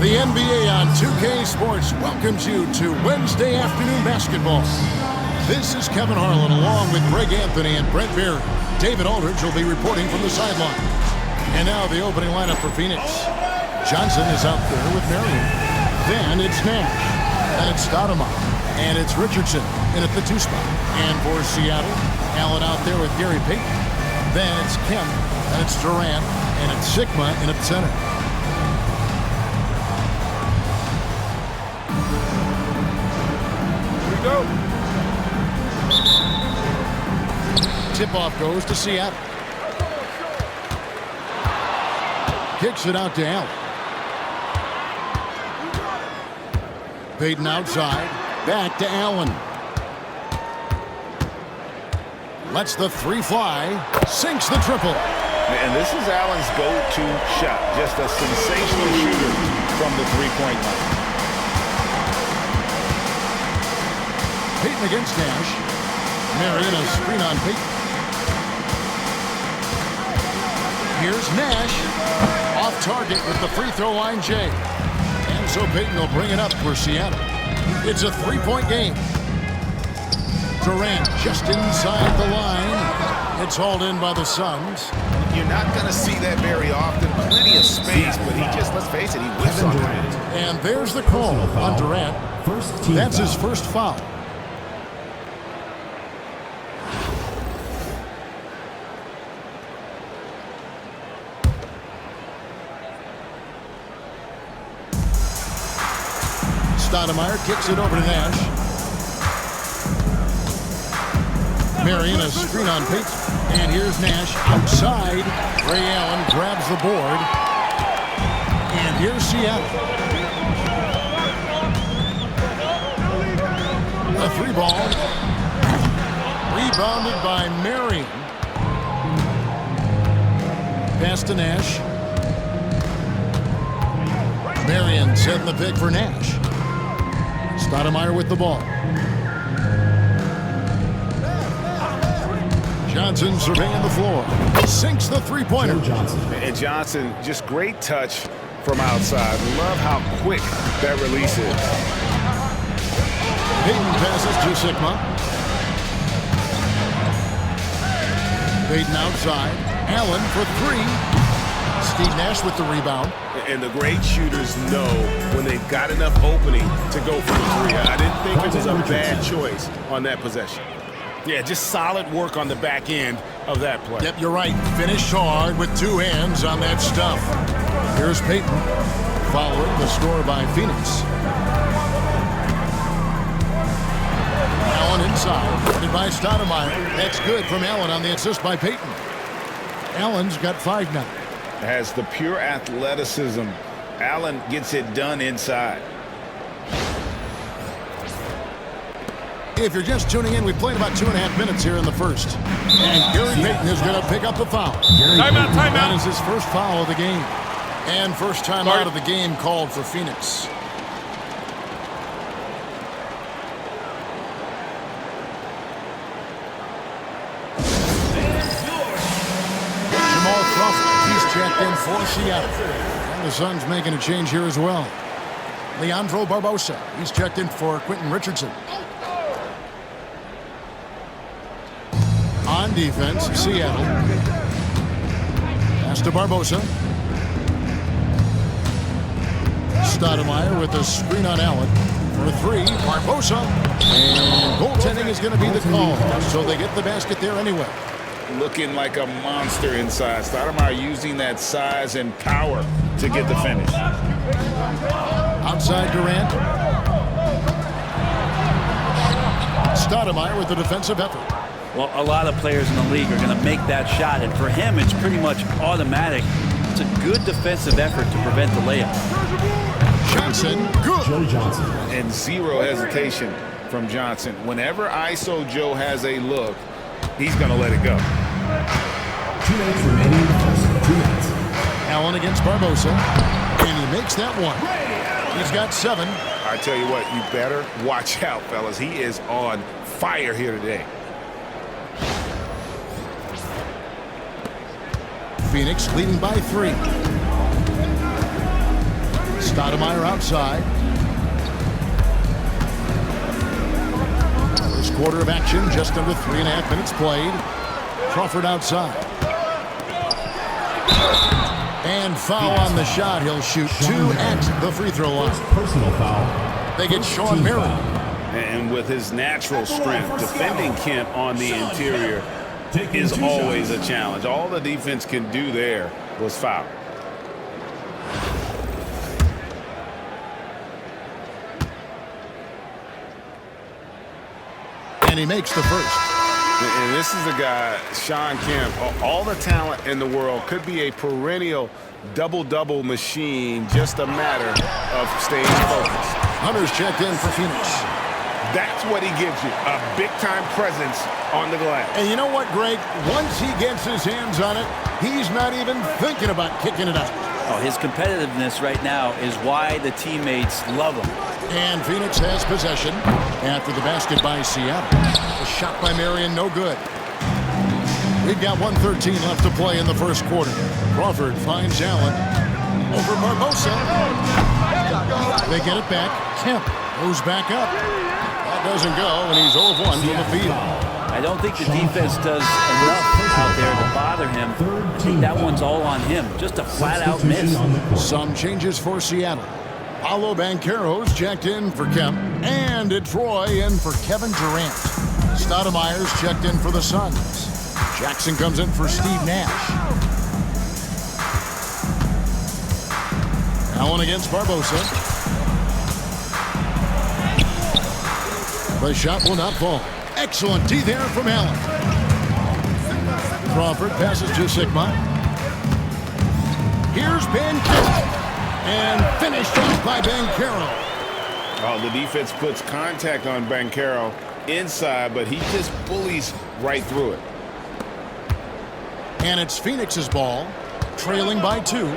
The NBA on 2K Sports welcomes you to Wednesday afternoon basketball. This is Kevin Harlan along with Greg Anthony and Brent Berry. David Aldridge will be reporting from the sideline. And now the opening lineup for Phoenix. Johnson is out there with Marion. Then it's Nash. And it's Stoudemire. And it's Richardson in at the 2 spot. And for Seattle, Allen out there with Gary Payton. Then it's Kemp. And it's Durant. And it's Sigma in at center. Here we go. Tip-off goes to Seattle. Kicks it out to Allen. Payton outside. Back to Allen. Lets the 3 fly. Sinks the triple. And this is Allen's go-to shot. Just a sensational shooter from the three-point line. Payton against Nash. Marion a screen on Payton. Here's Nash. Off target with the free throw line Jay. And so Payton will bring it up for Seattle. It's a 3-point game. Durant just inside the line. It's hauled in by the Suns. You're not going to see that very often. Plenty of space, but he just, let's face it, he whiffs on Durant. And there's the call on Durant. That's his first foul. Stoudemire kicks it over to Nash. Marion a screen on Payton. And here's Nash outside. Ray Allen grabs the board. And here's Seattle. A 3-ball. Rebounded by Marion. Pass to Nash. Marion setting the pick for Nash. Stoudemire with the ball. Johnson surveying the floor. Sinks the 3-pointer. And Johnson, just great touch from outside. Love how quick that release is. Payton passes to Sigma. Payton outside. Allen for 3. Steve Nash with the rebound. And the great shooters know when they've got enough opening to go for the 3. I didn't think it was a bad choice on that possession. Yeah, just solid work on the back end of that play. Yep, you're right. Finished hard with 2 hands on that stuff. Here's Payton following the score by Phoenix. Allen inside. Guarded by Stoudemire. That's good from Allen on the assist by Payton. Allen's got 5 now. Has the pure athleticism. Allen gets it done inside. If you're just tuning in, we played about 2.5 minutes here in the first. And Gary Payton is going to pick up the foul. Timeout. That is his first foul of the game. And first time out of the game called for Phoenix. He's checked in for Seattle. And the Suns making a change here as well. Leandro Barbosa. He's checked in for Quentin Richardson. On defense, Seattle. Pass to Barbosa. Stoudemire with the screen on Allen. For 3, Barbosa. And goaltending is going to be the call. So they get the basket there anyway. Looking like a monster inside. Stoudemire using that size and power to get the finish. Outside Durant. Stoudemire with the defensive effort. Well, a lot of players in the league are going to make that shot, and for him, it's pretty much automatic. It's a good defensive effort to prevent the layup. Johnson, good. Joe Johnson. And zero hesitation from Johnson. Whenever ISO Joe has a look, he's going to let it go. 2 minutes remaining in the first. 2 minutes. Allen against Barbosa. And he makes that one. He's got 7. I tell you what, you better watch out, fellas. He is on fire here today. Phoenix leading by 3. Stoudemire outside. First quarter of action, just under 3.5 minutes played. Crawford outside. And foul on the shot. He'll shoot 2 at the free throw line. Personal foul. They get Sean Murray. And with his natural strength, defending Kemp on the interior is always a challenge. All the defense can do there was foul. And he makes the first. And this is a guy, Sean Kemp, all the talent in the world, could be a perennial double-double machine, just a matter of staying focused. Hunter's checked in for Phoenix. That's what he gives you, a big-time presence on the glass. And you know what, Greg? Once he gets his hands on it, he's not even thinking about kicking it out. Oh, his competitiveness right now is why the teammates love him. And Phoenix has possession after the basket by Seattle. A shot by Marion, no good. We've got 1:13 left to play in the first quarter. Crawford finds Allen over Barbosa. They get it back. Kemp goes back up. That doesn't go, and he's 0 of 1 from the field. I don't think the defense does enough out there to bother him. I think that one's all on him. Just a flat-out miss. Some changes for Seattle. Paolo Banchero's checked in for Kemp, and it's Roy in for Kevin Durant. Stoudemire's checked in for the Suns. Jackson comes in for Steve Nash. Allen against Barbosa. The shot will not fall. Excellent D there from Allen. Crawford passes to Sigma. Here's Banchero. And finished off by Banchero. Oh, the defense puts contact on Banchero inside, but he just bullies right through it. And it's Phoenix's ball, trailing by 2.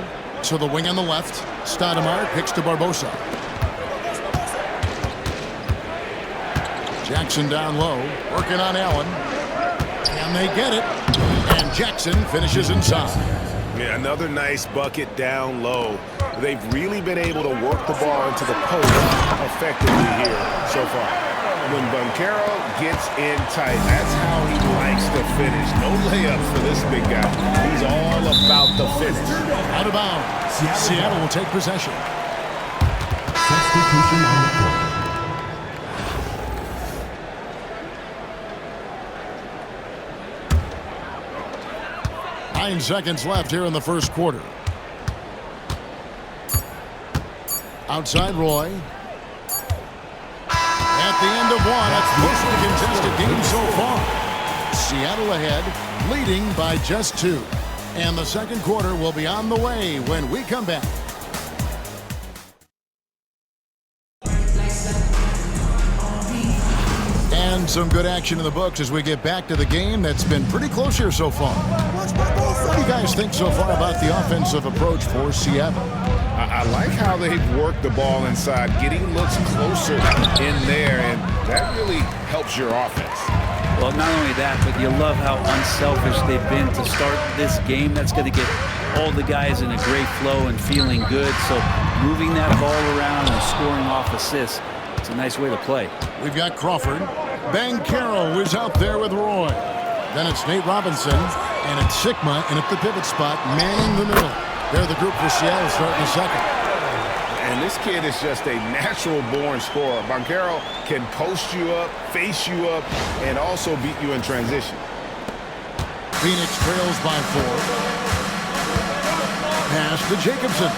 To the wing on the left. Stoudemire picks to Barbosa. Jackson down low, working on Allen. And they get it. And Jackson finishes inside. Yeah, another nice bucket down low. They've really been able to work the ball into the post effectively here so far. When Banchero gets in tight, that's how he likes to finish. No layups for this big guy. He's all about the finish. Out of bounds. Seattle will take possession. Substitution on the court. 9 seconds left here in the first quarter. Outside Roy. At the end of one, that's closely contested game so far. Seattle ahead, leading by just 2. And the second quarter will be on the way when we come back. And some good action in the books as we get back to the game that's been pretty close here so far. What do you guys think so far about the offensive approach for Seattle? I like how they've worked the ball inside, getting looks closer in there, and that really helps your offense. Well, not only that, but you love how unselfish they've been to start this game. That's going to get all the guys in a great flow and feeling good. So moving that ball around and scoring off assists, it's a nice way to play. We've got Crawford. Banchero is out there with Roy. Then it's Nate Robinson, and it's Sigma in at the pivot spot, manning the middle. They're the group for Seattle starting the second. And this kid is just a natural-born scorer. Banchero can post you up, face you up, and also beat you in transition. Phoenix trails by 4. Pass to Jacobson.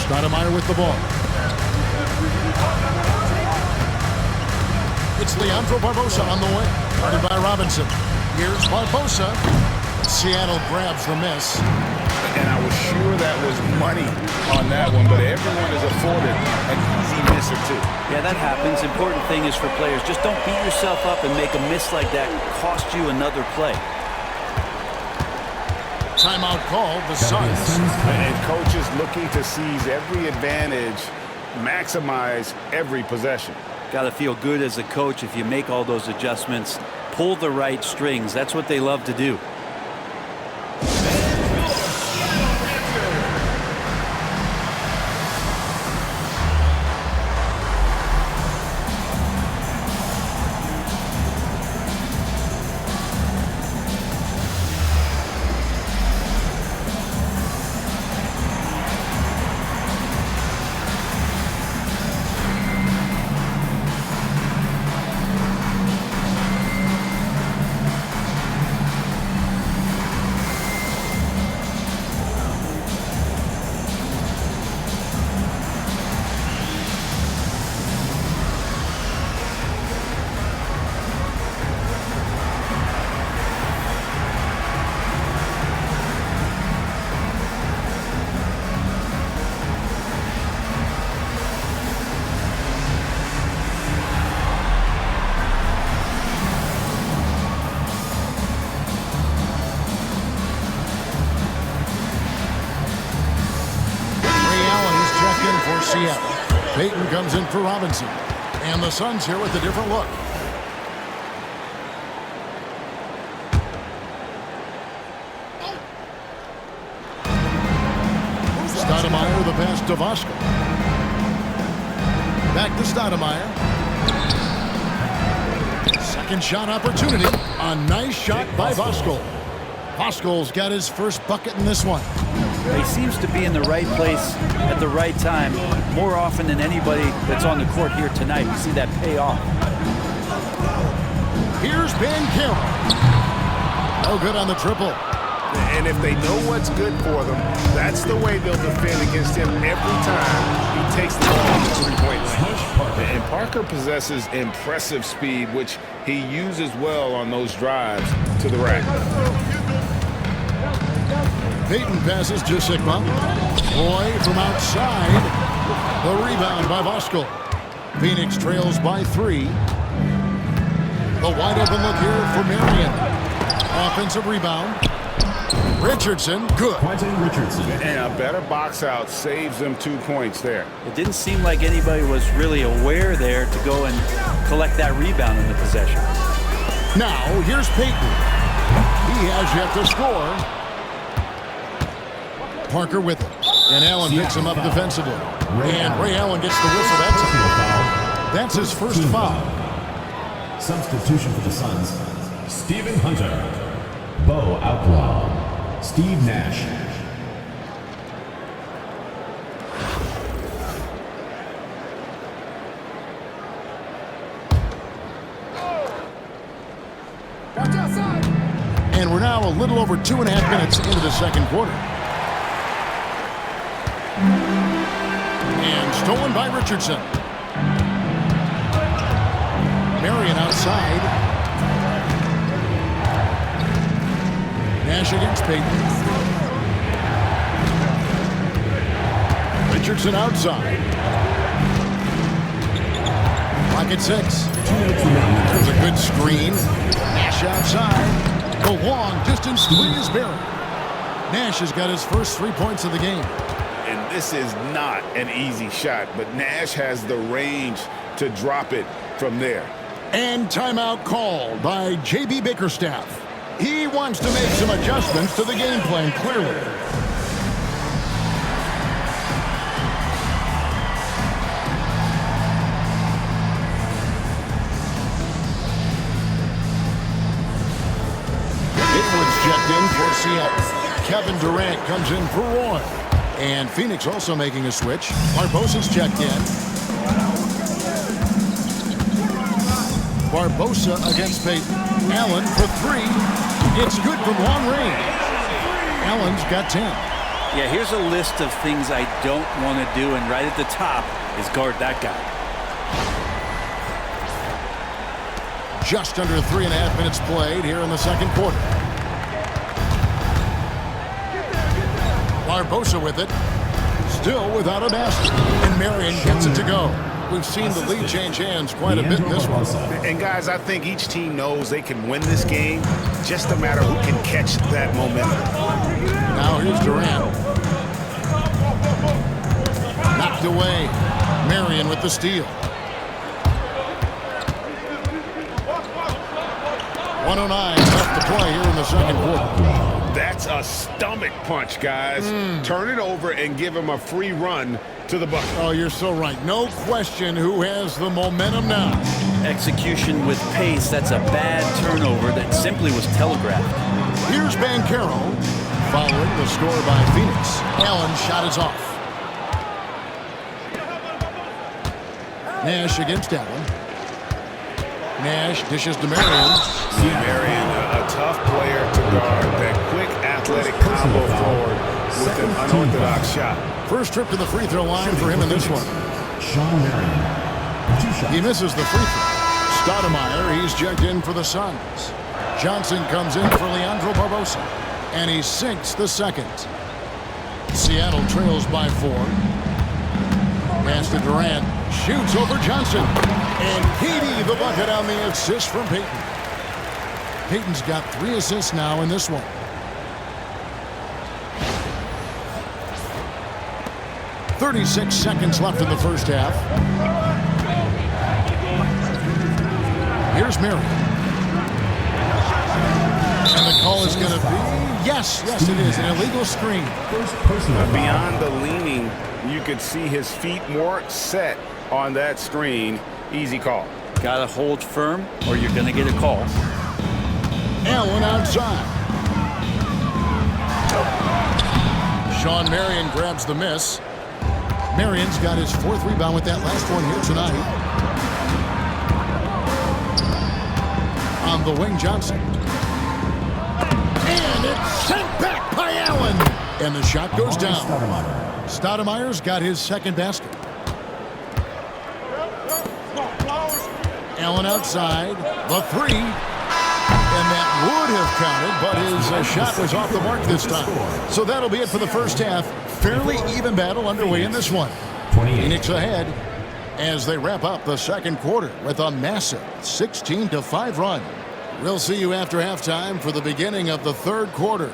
Stoudemire with the ball. It's Leandro Barbosa on the way. Guarded by Robinson. Here's Barbosa. Seattle grabs the miss. And I was sure that was money on that one, but everyone is afforded an easy miss or two. Yeah, that happens. Important thing is for players, just don't beat yourself up and make a miss like that cost you another play. Timeout call, the Suns. And coaches looking to seize every advantage, maximize every possession. Got to feel good as a coach if you make all those adjustments, pull the right strings. That's what they love to do. Seattle. Payton comes in for Robinson. And the Suns here with a different look. Stoudemire with a pass to Voskuhl. Back to Stoudemire. Second shot opportunity. A nice shot by Voskuhl. Voskuhl's got his first bucket in this one. He seems to be in the right place at the right time more often than anybody that's on the court here tonight. We see that pay off. Here's Banchero. No good on the triple. And if they know what's good for them, that's the way they'll defend against him every time he takes the ball to three-point line. And Parker possesses impressive speed, which he uses well on those drives to the rack. Payton passes to Sigma. Boy from outside. The rebound by Voskuhl. Phoenix trails by 3. The wide open look here for Marion. Offensive rebound. Richardson, good. And a better box out saves them 2 points there. It didn't seem like anybody was really aware there to go and collect that rebound in the possession. Now, here's Payton. He has yet to score. Parker with it. And Allen picks him up defensively. And Ray Allen gets the whistle. That's his first foul. Substitution for the Suns. Stephen Hunter. Bo Outlaw. Steve Nash. And we're now a little over 2.5 minutes into the second quarter. And stolen by Richardson. Marion outside. Nash against Payton. Richardson outside. Pocket 6. There's a good screen. Nash outside. The long distance 3 is buried. Nash has got his first 3 points of the game. And this is not an easy shot, but Nash has the range to drop it from there. And timeout called by J.B. Bickerstaff. He wants to make some adjustments to the game plan, clearly. Haywood's checked in for Seattle. Kevin Durant comes in for Roy. And Phoenix also making a switch. Barbosa's checked in. Barbosa against Payton. Allen for 3. It's good from long range. Allen's got 10. Yeah, here's a list of things I don't want to do, and right at the top is guard that guy. Just under 3.5 minutes played here in the second quarter. Barbosa with it. Still without a basket. And Marion gets it to go. We've seen the lead change hands quite a bit in this one. And guys, I think each team knows they can win this game. Just a matter who can catch that momentum. Now here's Durant. Knocked away. Marion with the steal. 109 left to play here in the second quarter. That's a stomach punch, guys. Turn it over and give him a free run to the bucket. Oh, you're so right. No question who has the momentum now. Execution with pace, that's a bad turnover that simply was telegraphed. Here's Banchero. Following the score by Phoenix. Allen's shot is off. Nash against Allen. Nash dishes to Marion. Marion, a tough player to guard. That quick athletic combo forward with an unorthodox shot. First trip to the free throw line for him in this one. Sean Marion. 2 shots. He misses the free throw. Stoudemire, he's checked in for the Suns. Johnson comes in for Leandro Barbosa. And he sinks the second. Seattle trails by 4. Pass to Durant. Shoots over Johnson. And Katie the bucket on the assist from Payton. Payton's got 3 assists now in this one. 36 seconds left in the first half. Here's Marion. And the call is going to be, yes, it is, an illegal screen. Beyond the leaning, you could see his feet more set on that screen. Easy call. Got to hold firm or you're going to get a call. Allen outside. Sean Marion grabs the miss. Marion's got his 4th rebound with that last one here tonight. On the wing, Johnson. And it's sent back by Allen. And the shot goes down. Stoudemire's got his 2nd basket. Allen outside. The 3. And that would have counted, but his shot was off the mark this time. So that'll be it for the first half. Fairly even battle underway in this one. Phoenix ahead as they wrap up the second quarter with a massive 16-5 run. We'll see you after halftime for the beginning of the third quarter.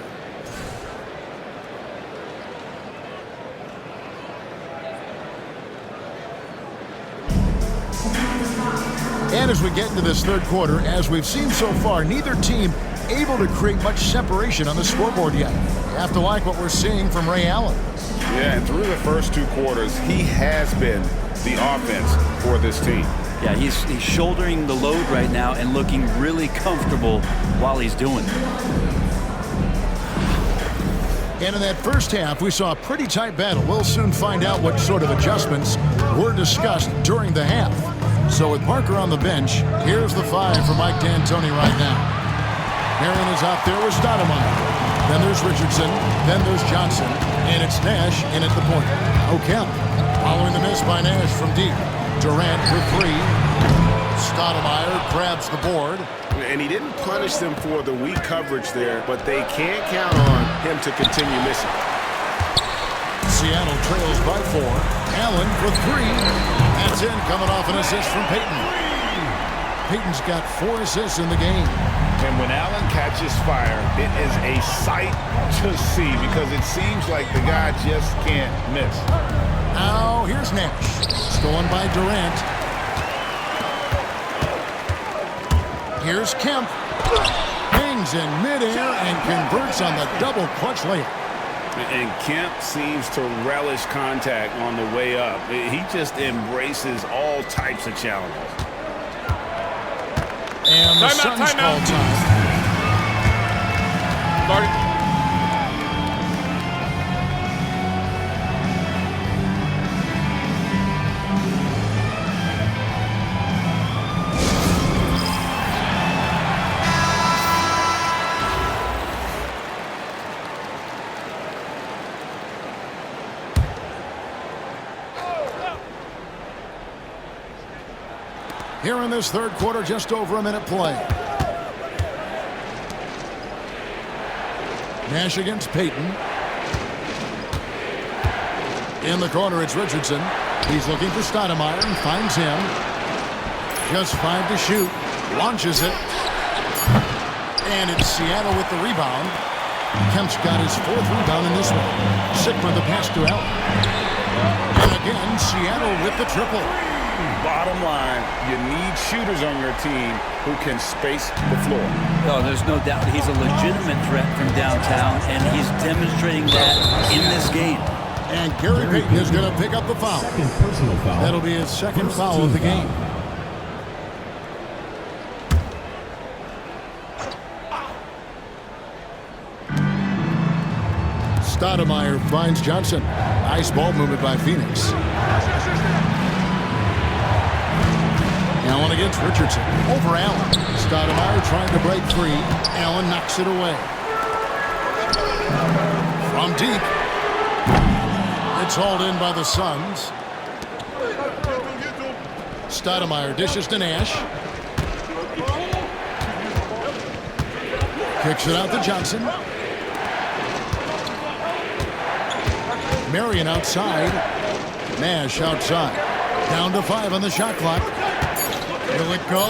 And as we get into this third quarter, as we've seen so far, neither team able to create much separation on the scoreboard yet. You have to like what we're seeing from Ray Allen. Yeah, and through the first 2 quarters, he has been the offense for this team. Yeah, he's shouldering the load right now and looking really comfortable while he's doing it. And in that first half, we saw a pretty tight battle. We'll soon find out what sort of adjustments were discussed during the half. So with Parker on the bench, here's the 5 for Mike D'Antoni right now. Marion is out there with Stoudemire. Then there's Richardson. Then there's Johnson. And it's Nash in at the point. O'Kemp following the miss by Nash from deep. Durant for 3. Stoudemire grabs the board. And he didn't punish them for the weak coverage there, but they can't count on him to continue missing. Seattle trails by 4. Allen for 3. That's in, coming off an assist from Payton. Payton's got 4 assists in the game. And when Allen catches fire, it is a sight to see because it seems like the guy just can't miss. Now here's Nash. Stolen by Durant. Here's Kemp. Hangs in midair and converts on the double clutch layup. And Kemp seems to relish contact on the way up. He just embraces all types of challenges. And the Suns call time. Here in this third quarter, just over a minute play. Nash against Payton. In the corner, it's Richardson. He's looking for Stoudemire and finds him. Just 5 to shoot. Launches it. And it's Seattle with the rebound. Kemp's got his 4th rebound in this one. Sigma the pass to Allen. And again, Seattle with the triple. Bottom line, you need shooters on your team who can space the floor. Oh, there's no doubt he's a legitimate threat from downtown, and he's demonstrating that in this game. And Gary Payton is going to pick up the foul. Second personal foul. That'll be his 2nd foul of the game. Stoudemire finds Johnson. Nice ball movement by Phoenix. Allen against Richardson. Over Allen. Stoudemire trying to break free. Allen knocks it away. From deep. It's hauled in by the Suns. Stoudemire dishes to Nash. Kicks it out to Johnson. Marion outside. Nash outside. Down to 5 on the shot clock. Will it go?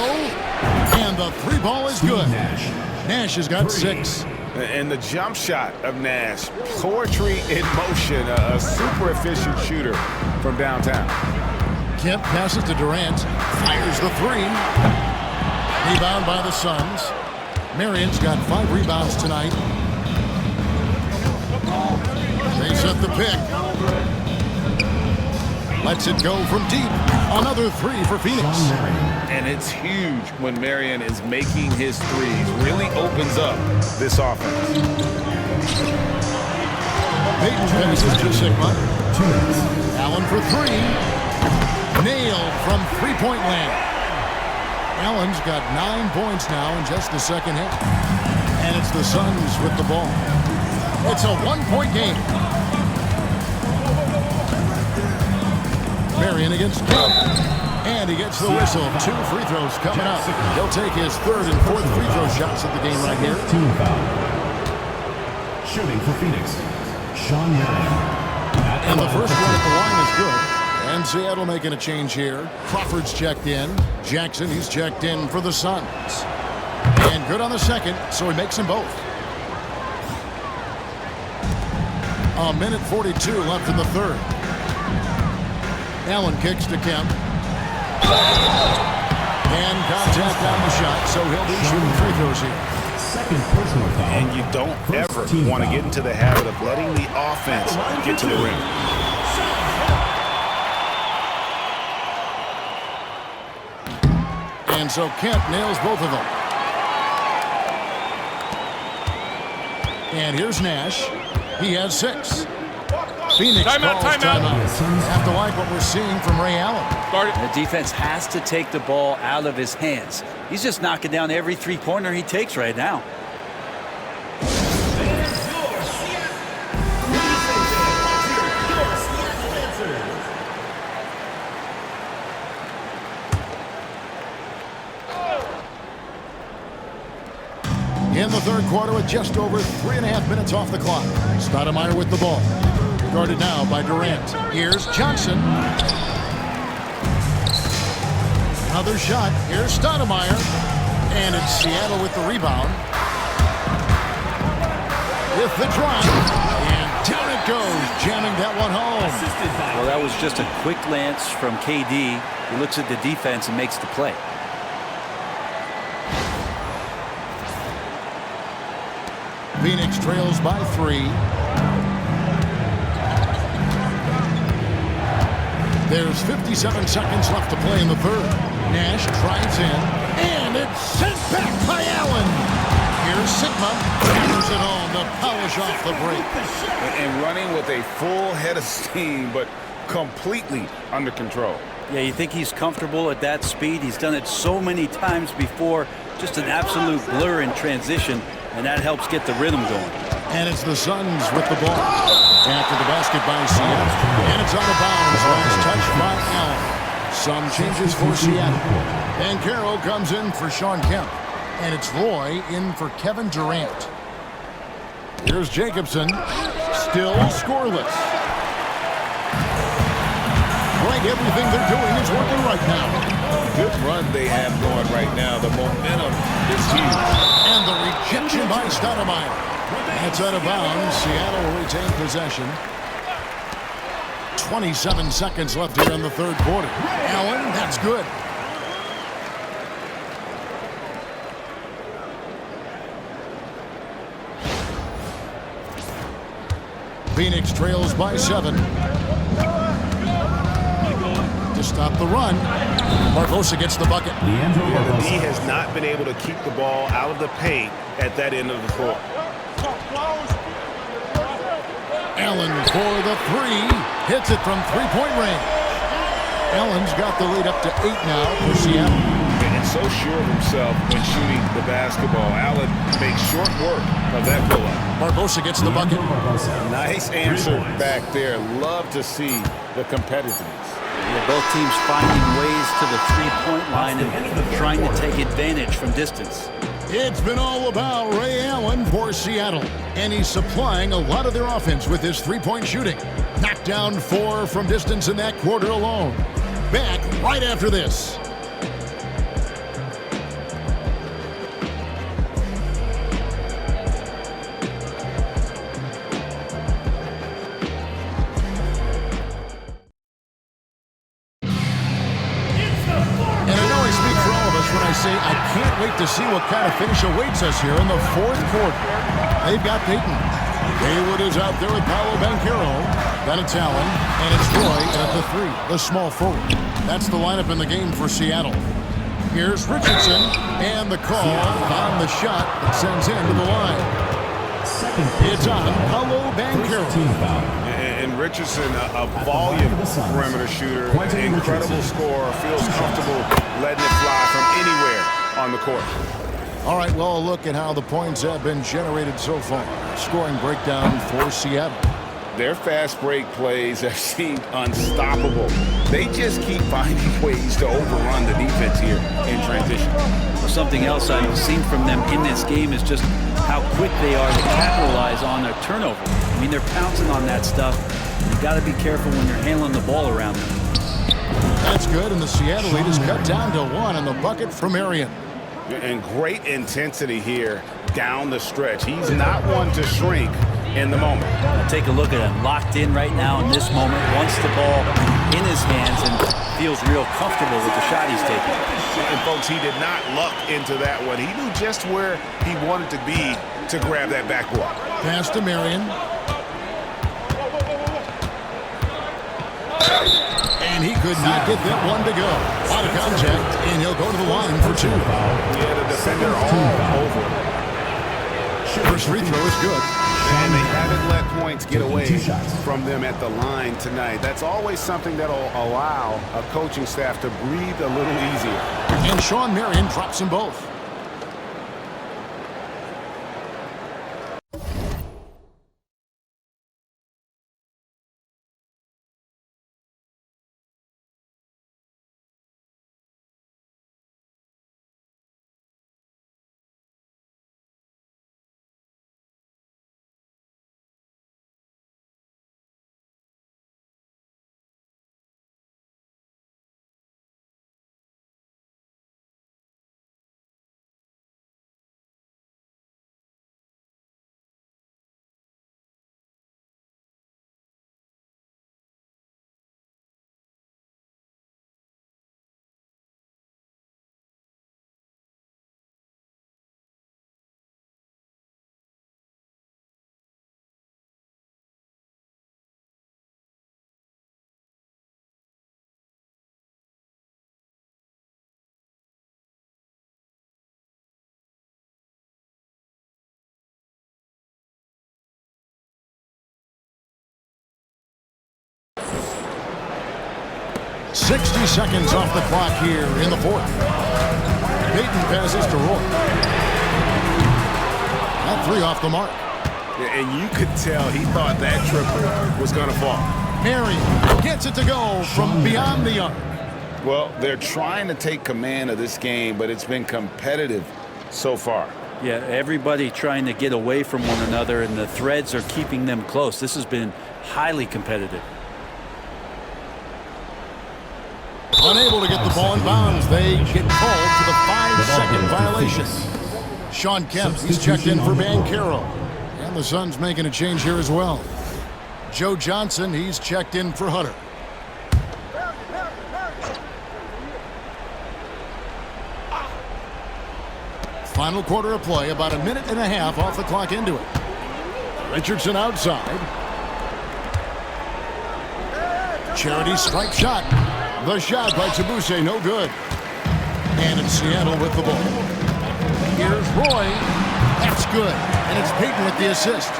And the 3 ball is good. Nash has got 6. And the jump shot of Nash, poetry in motion, a super efficient shooter from downtown. Kemp passes to Durant, fires the three. Rebound by the Suns. Marion's got 5 rebounds tonight. They set the pick. Lets it go from deep. Another 3 for Phoenix. And it's huge when Marion is making his threes. Really opens up this offense. Peyton passes to Sigma. Allen for 3. Nailed from three-point land. Allen's got 9 points now in just the second half. And it's the Suns with the ball. It's a 1-point game. Marion against Kemp. And he gets the whistle. 2 free throws coming up. He'll take his 3rd and 4th free throw shots at the game right here. Team foul. Shooting for Phoenix, Sean Marion. And the first one at the line is good. And Seattle making a change here. Crawford's checked in. Jackson, he's checked in for the Suns. And good on the second, so he makes them both. 1:42 left in the third. Allen kicks to Kemp. And contact on the shot, so he'll be shooting free throws here. Second personal foul. And you don't ever want to get into the habit of letting the offense get to the rim. And so Kemp nails both of them. And here's Nash. He has 6. Phoenix calls timeout. Have to like what we're seeing from Ray Allen. The defense has to take the ball out of his hands. He's just knocking down every three-pointer he takes right now. In the third quarter with just over 3.5 minutes off the clock. Stoudemire with the ball. Guarded now by Durant. Here's Johnson. Another shot. Here's Stoudemire. And it's Seattle with the rebound. With the drive. And down it goes, jamming that one home. Well, that was just a quick glance from KD. He looks at the defense and makes the play. Phoenix trails by 3. There's 57 seconds left to play in the third. Nash drives in, and it's sent back by Allen. Here's Sigma, hammers it home to polish off the break. And running with a full head of steam, but completely under control. Yeah, you think he's comfortable at that speed? He's done it so many times before. Just an absolute blur in transition, and that helps get the rhythm going. And it's the Suns with the ball. After the basket by Seattle. And it's out of bounds. Last touch by Allen. Some changes for Seattle. And Carroll comes in for Sean Kemp. And it's Roy in for Kevin Durant. Here's Jacobson. Still scoreless. Like everything they're doing is working right now. Good run they have going right now. The momentum is huge. And the rejection by Stoudemire. It's out of bounds. Seattle will retain possession. 27 seconds left here in the third quarter. Allen, that's good. Phoenix trails by 7. To stop the run. Barbosa gets the bucket. The D has not been able to keep the ball out of the paint at that end of the floor. Allen for the 3. Hits it from three-point range. Allen's got the lead up to 8 now for Seattle. And so sure of himself when shooting the basketball. Allen makes short work of that pull-up. Barbosa gets the bucket. Nice answer back there. Love to see the competitiveness. Yeah, both teams finding ways to the three-point line and trying to take advantage from distance. It's been all about Ray Allen for Seattle, and he's supplying a lot of their offense with his three-point shooting. Knocked down 4 from distance in that quarter alone. Back right after this. wait to see what kind of finish awaits us here in the fourth quarter. They've got Peyton. Haywood is out there with Paolo Banchero. Then it's Allen, and it's Roy at the 3, the small forward. That's the lineup in the game for Seattle. Here's Richardson, and the call on the shot that sends him to the line. It's on Paolo Banchero. And Richardson, a volume perimeter shooter, incredible scorer, feels comfortable letting it fly from anywhere on the court. All right, well, a look at how the points have been generated so far. Scoring breakdown for Seattle. Their fast break plays have seemed unstoppable. They just keep finding ways to overrun the defense here in transition. Something else I've seen from them in this game is just how quick they are to capitalize on their turnover. I mean, they're pouncing on that stuff. You got to be careful when you're handling the ball around them. That's good, and the Seattle lead is cut down to 1 on the bucket from Marion. And great intensity here down the stretch. He's not one to shrink in the moment. Take a look at him, locked in right now in this moment, wants the ball in his hands and feels real comfortable with the shot he's taking. And folks, he did not luck into that one. He knew just where he wanted to be to grab that backboard. Pass to Marion. And he could not get that one to go. Out of contact, and he'll go to the line for 2. Yeah, the defender all over. First free throw is good. And they haven't let points get away from them at the line tonight. That's always something that'll allow a coaching staff to breathe a little easier. And Sean Marion drops them both. .60 seconds off the clock here in the fourth. Peyton passes to Roy. That 3 off the mark. And you could tell he thought that triple was going to fall. Marion gets it to go from beyond the arc. Well, they're trying to take command of this game, but it's been competitive so far. Yeah, everybody trying to get away from one another, and the threads are keeping them close. This has been highly competitive. Unable to get the ball in bounds. They get called for the 5-second violation. Sean Kemp, he's checked in for Banchero. And the Suns making a change here as well. Joe Johnson, he's checked in for Hunter. Final quarter of play, about 1.5 minutes off the clock into it. Richardson outside. Charity strike shot. The shot by Tabuse, no good. And it's Seattle with the ball. Here's Roy. That's good. And it's Peyton with the assist.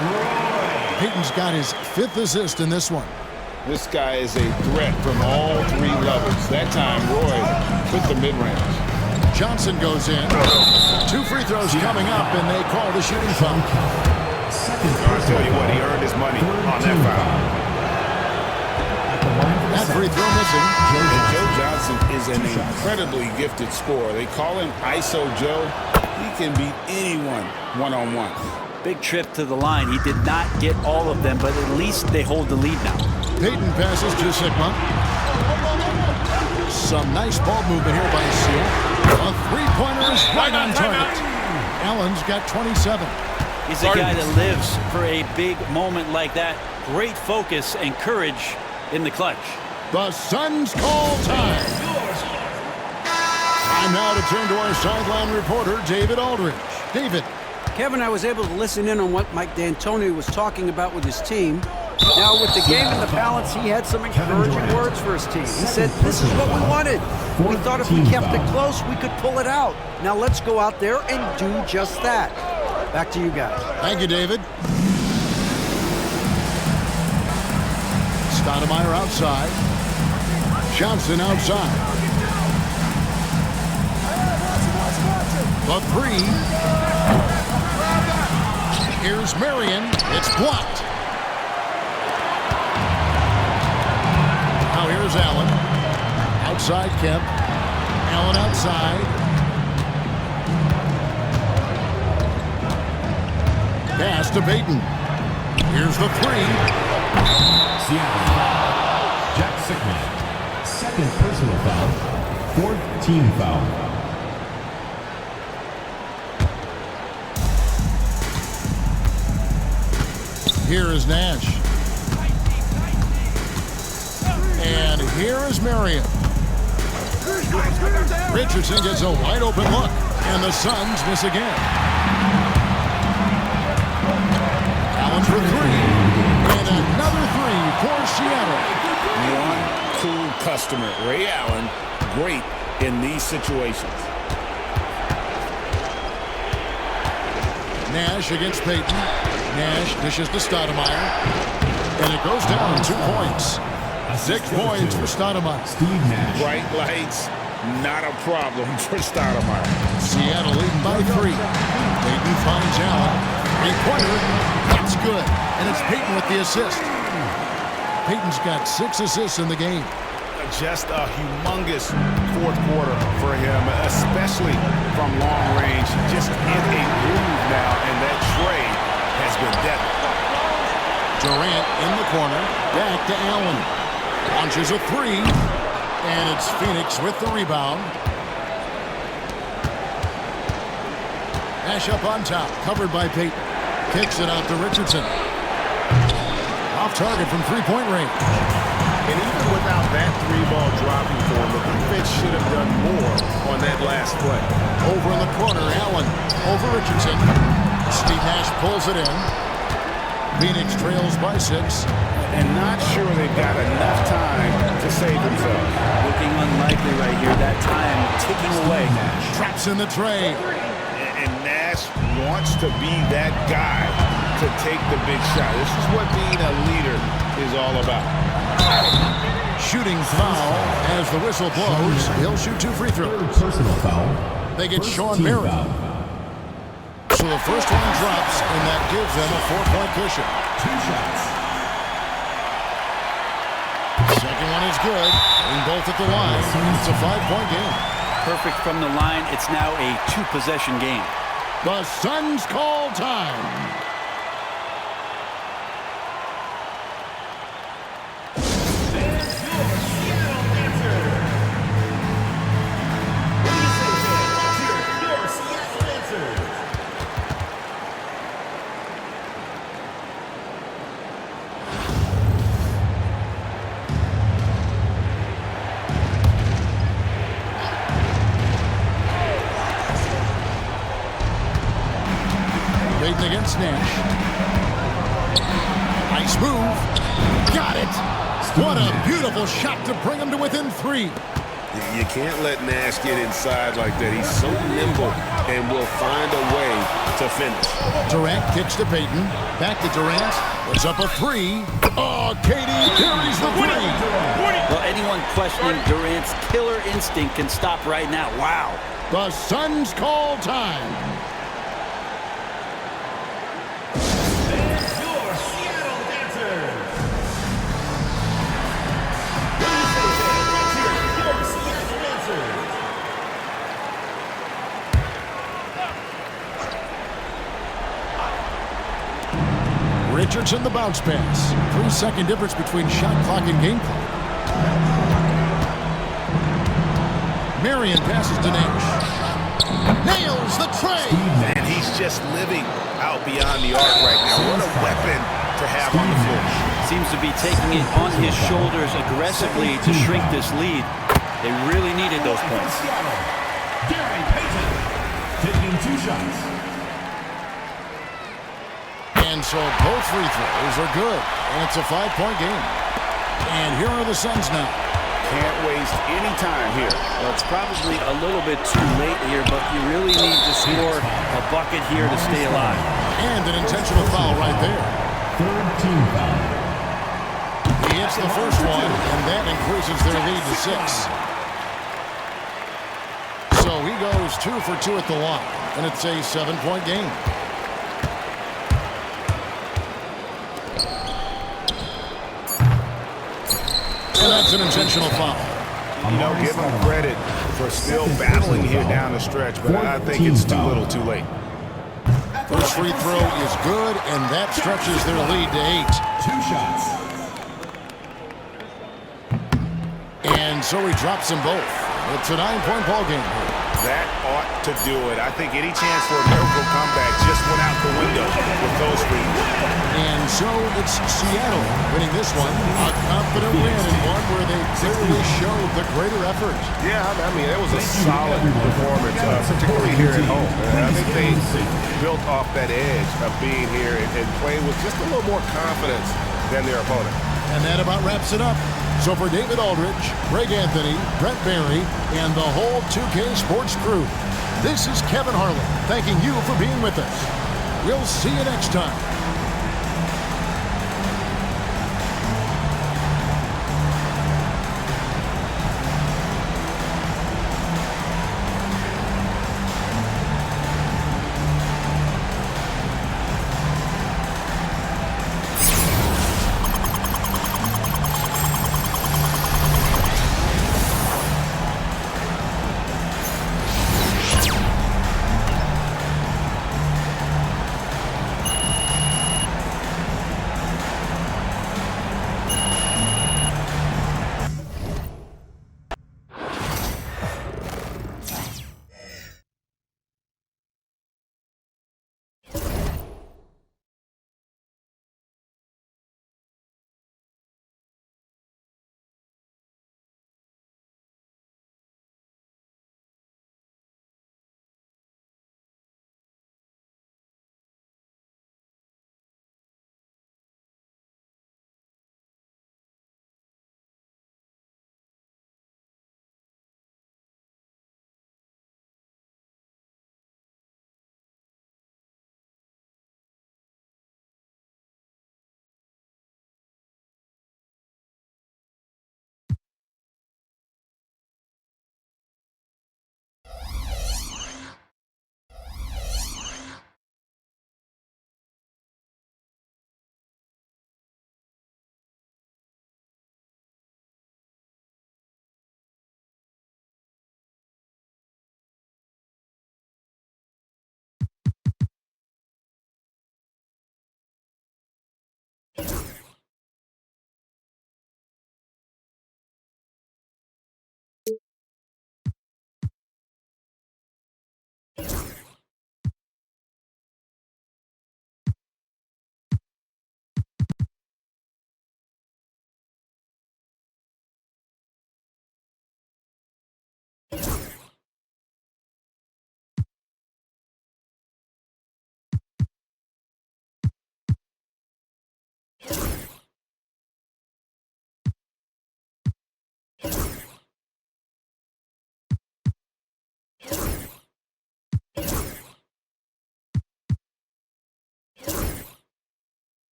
Peyton's got his 5th assist in this one. This guy is a threat from all 3 levels. That time, Roy took the mid-range. Johnson goes in. 2 free throws coming up, and they call the shooting foul. I'll tell you what, he earned his money on that foul. That free throw missing. And Joe Johnson is an incredibly gifted scorer. They call him ISO Joe. He can beat anyone one-on-one. Big trip to the line. He did not get all of them, but at least they hold the lead now. Peyton passes to Sigma. Some nice ball movement here by Seattle. A 3-pointer is right on target. Allen's got 27. He's a guy that lives for a big moment like that. Great focus and courage in the clutch. The Suns call time. Time now to turn to our sideline reporter, David Aldridge. David. Kevin, I was able to listen in on what Mike D'Antoni was talking about with his team. Now, with the game in the balance, he had some encouraging words for his team. He said, this is what we wanted. We thought if we kept it close, we could pull it out. Now let's go out there and do just that. Back to you guys. Thank you, David. Stoudemire outside. Johnson outside. The three. Here's Marion. It's blocked. Now here's Allen. Outside Kemp. Allen outside. Pass to Payton. Here's the three. Seattle foul. Jack Sickman. Second personal foul. Fourth team foul. Here is Nash. And here is Marion. Richardson gets a wide open look. And the Suns miss again. Allen for three. And another three for Seattle. One cool customer, Ray Allen, great in these situations. Nash against Payton. Nash dishes to Stoudemire. And it goes down 2 points. 6 points for Stoudemire. Steve Nash. Bright lights, not a problem for Stoudemire. Seattle leading by 3. Payton finds Allen. 3-pointer. That's good. And it's Payton with the assist. Payton's got 6 assists in the game. Just a humongous fourth quarter for him, especially from long range. Just in a groove now, and that trade has been deadly. Durant in the corner. Back to Allen. Launches a three. And it's Phoenix with the rebound. Nash up on top. Covered by Payton. Kicks it out to Richardson. Off target from three-point range. And even without that three-ball dropping for him, the defense should have done more on that last play. Over in the corner, Allen over Richardson. Steve Nash pulls it in. Phoenix trails by 6. And not sure they've got enough time to save themselves. Looking unlikely right here. That time ticking away. Traps in the tray. And Nash wants to be that guy to take the big shot. This is what being a leader is all about. Shooting foul as the whistle blows. He'll shoot 2 free throws. Third personal foul. They get First Sean team Merritt. foul. So the first one drops, and that gives them a 4-point cushion. 2 shots. Second one is good. Aim both at the line. It's a 5-point game. Perfect from the line. It's now a 2-possession game. The Suns call time. Payton against Nash. Nice move. Got it. What a beautiful shot to bring him to within 3. You can't let Nash get inside like that. He's so nimble and will find a way to finish. Durant kicks to Payton. Back to Durant. Puts up a 3. Oh, Katie carries the 3. Well, anyone questioning Durant's killer instinct can stop right now. Wow. The Suns call time. Richardson the bounce pass. 3-second difference between shot clock and game clock. Marion passes to Nash. Nails the tray. And he's just living out beyond the arc right now. What a weapon to have on the floor. Seems to be taking it on his shoulders aggressively to shrink this lead. They really needed those points. Gary Payton, taking 2 shots. And so both free throws are good. And it's a 5-point game. And here are the Suns now. Can't waste any time here. Well, it's probably a little bit too late here, but you really need to score a bucket here to stay alive. And an intentional foul right there. 3rd team foul. He hits the first one, and that increases their lead to 6. So he goes 2 for 2 at the line, and it's a 7-point game. And that's an intentional foul. You know, give him credit for still battling here down the stretch, but I think it's too little too late. First free throw is good, and that stretches their lead to 8. 2 shots. And so he drops them both. It's a 9-point ball game here. That ought to do it. I think any chance for a miracle comeback just went out the window with those reads. And so it's Seattle winning this one. A confident win, and one where they clearly showed the greater effort. Yeah, I mean, it was a solid performance, particularly here at home. And I think they built off that edge of being here and playing with just a little more confidence than their opponent. And that about wraps it up. So for David Aldridge, Greg Anthony, Brent Barry, and the whole 2K Sports crew, this is Kevin Harlan thanking you for being with us. We'll see you next time.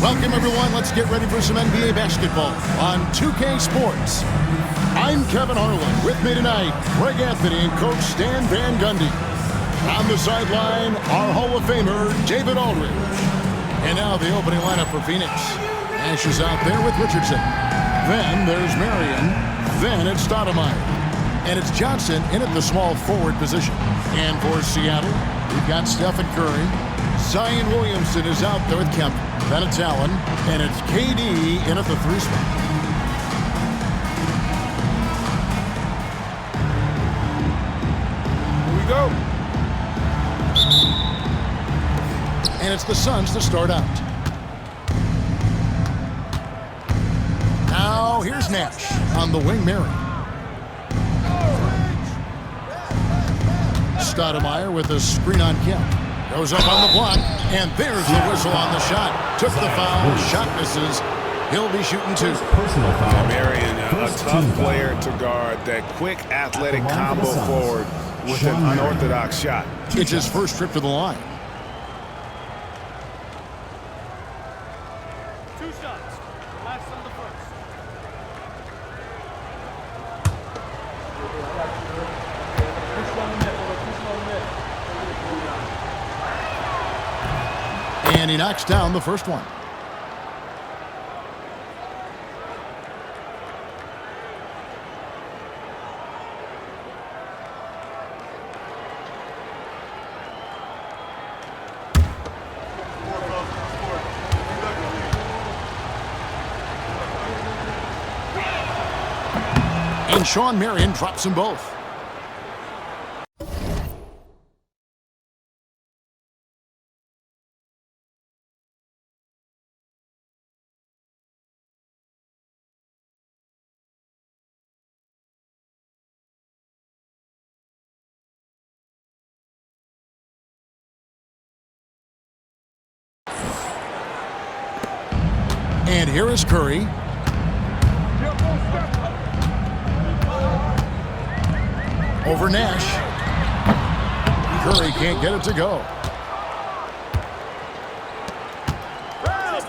Welcome, everyone. Let's get ready for some NBA basketball on 2K Sports. I'm Kevin Harlan. With me tonight, Greg Anthony and Coach Stan Van Gundy. On the sideline, our Hall of Famer, David Aldridge. And now the opening lineup for Phoenix. Nash is out there with Richardson. Then there's Marion. Then it's Stoudemire. And it's Johnson in at the small forward position. And for Seattle, we've got Stephen Curry. Zion Williamson is out there with Kemp. Then it's Allen. And it's KD in at the 3 spot. Here we go. And it's the Suns to start out. Now here's Nash on the wing. Mary. Stoudemire with a screen on Kemp. Goes up on the block, and there's the whistle on the shot. Took the foul, shot misses. He'll be shooting 2. Personal foul. Marion, a tough player to guard. That quick athletic combo forward with an unorthodox shot. It's his first trip to the line. 2 shots. Last on the first. And he knocks down the first one. And Sean Marion drops them both. And here is Curry. Over Nash. Curry can't get it to go.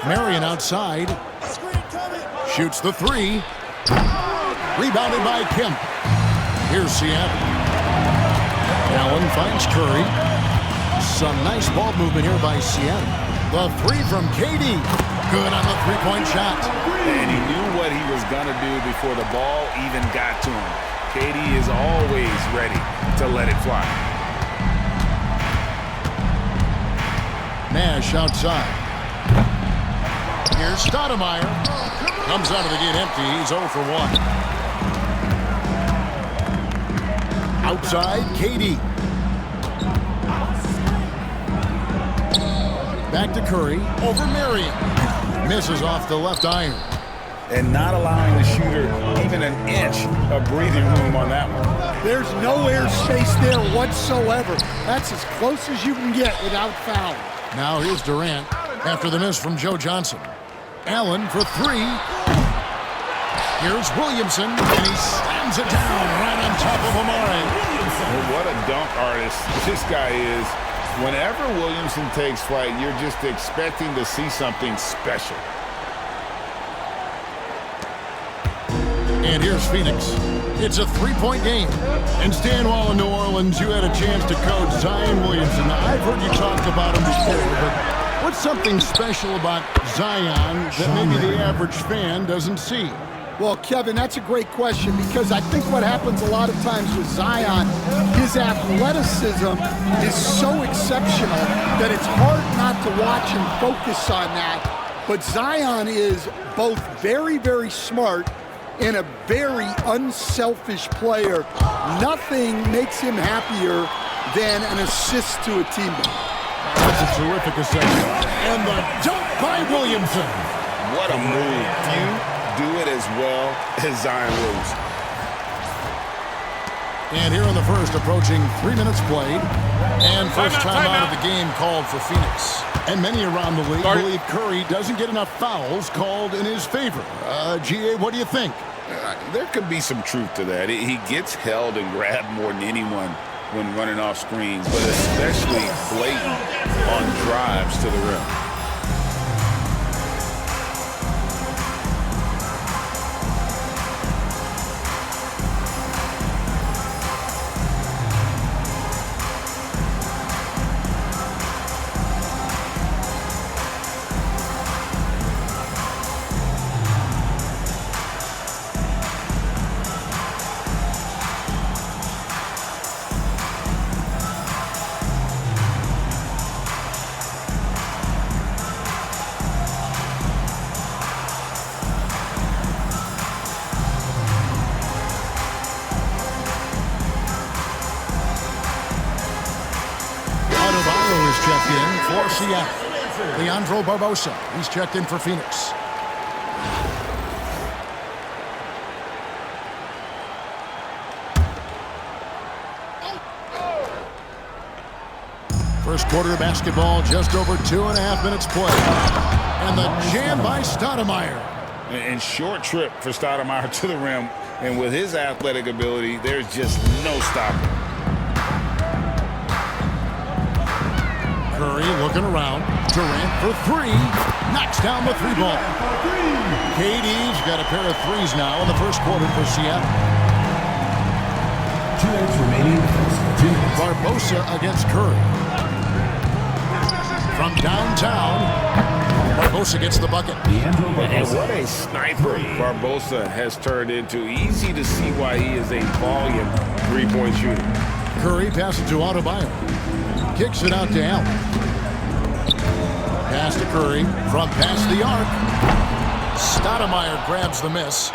Marion outside. Shoots the 3. Rebounded by Kemp. Here's Seattle. Allen finds Curry. Some nice ball movement here by Seattle. The 3 from KD. Good on the 3-point shot. And he knew what he was going to do before the ball even got to him. KD is always ready to let it fly. Nash outside. Here's Stoudemire. Comes out of the gate empty. He's 0 for 1. Outside, KD. Back to Curry. Over Marion. Misses off the left iron. And not allowing the shooter even an inch of breathing room on that one. There's no air space there whatsoever. That's as close as you can get without fouling. Now here's Durant after the miss from Joe Johnson. Allen for 3. Here's Williamson, and he slams it down right on top of Amare. Well, what a dunk artist this guy is. Whenever Williamson takes flight, you're just expecting to see something special. And here's Phoenix. It's a 3-point game. And Stan, while in New Orleans, you had a chance to coach Zion Williamson. Now, I've heard you talk about him before, but what's something special about Zion that maybe the average fan doesn't see? Well, Kevin, that's a great question because I think what happens a lot of times with Zion, his athleticism is so exceptional that it's hard not to watch and focus on that. But Zion is both very, very smart and a very unselfish player. Nothing makes him happier than an assist to a teammate. That's a terrific assessment. And the dunk by Williamson. What a move. Few do it as well as Zion Williamson. And here in the first, approaching 3 minutes played. And first time out of the game called for Phoenix. And many around the league believe Curry doesn't get enough fouls called in his favor. GA, what do you think? There could be some truth to that. He gets held and grabbed more than anyone when running off screens, but especially blatant on drives to the rim. in for Seattle. Leandro Barbosa, he's checked in for Phoenix. First quarter of basketball, just over 2.5 minutes played. And the jam by Stoudemire. And short trip for Stoudemire to the rim. And with his athletic ability, there's just no stopping. Curry looking around. Durant for three. Knocks down the three ball. KD's got a pair of threes now in the first quarter for Seattle. 2 minutes remaining in the first 2 minutes. Barbosa against Curry. From downtown, Barbosa gets the bucket. And what a sniper Barbosa has turned into. Easy to see why he is a volume three-point shooter. Curry passes to Adebayo. Kicks it out to Allen. Pass to Curry from past the arc. Stoudemire grabs the miss.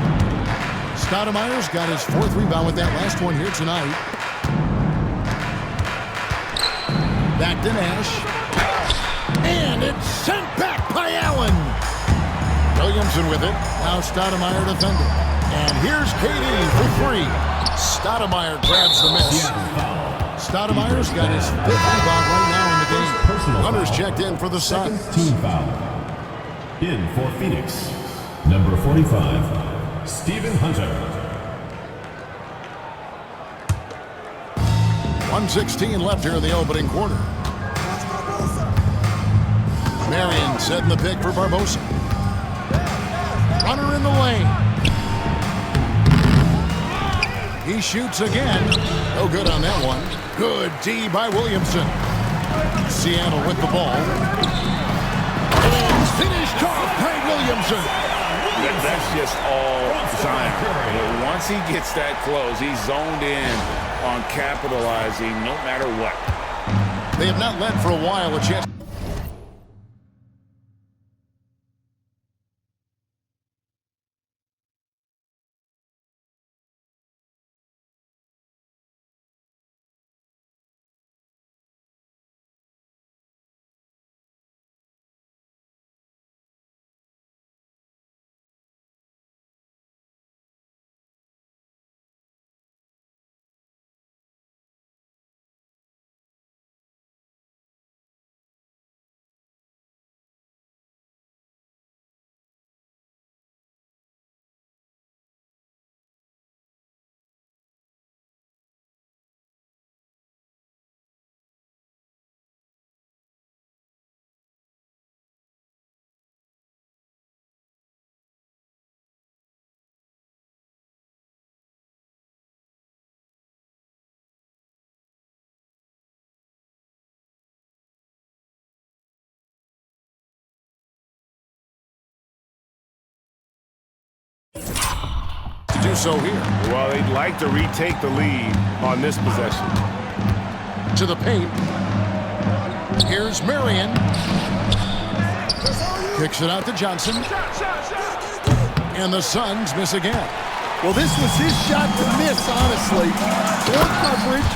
Stoudemire's got his 4th rebound with that last one here tonight. Back to Nash. And it's sent back by Allen. Williamson with it. Now Stoudemire defending. And here's KD for three. Stoudemire grabs the miss. Stoudemire's got his 5th rebound right now in the game. Hunter's checked in for the Suns. Team foul. In for Phoenix, number 45, Stephen Hunter. 1:16 left here in the opening quarter. Marion setting the pick for Barbosa. Runner in the lane. He shoots again. No good on that one. Good D by Williamson. Seattle with the ball. And finished off by Williamson. That's just all Zion. But once he gets that close, he's zoned in on capitalizing no matter what. They have not led for a while. A chance. Do so here. Well, they'd like to retake the lead on this possession. To the paint. Here's Marion. Kicks it out to Johnson. And the Suns miss again. Well, this was his shot to miss, honestly. Poor coverage,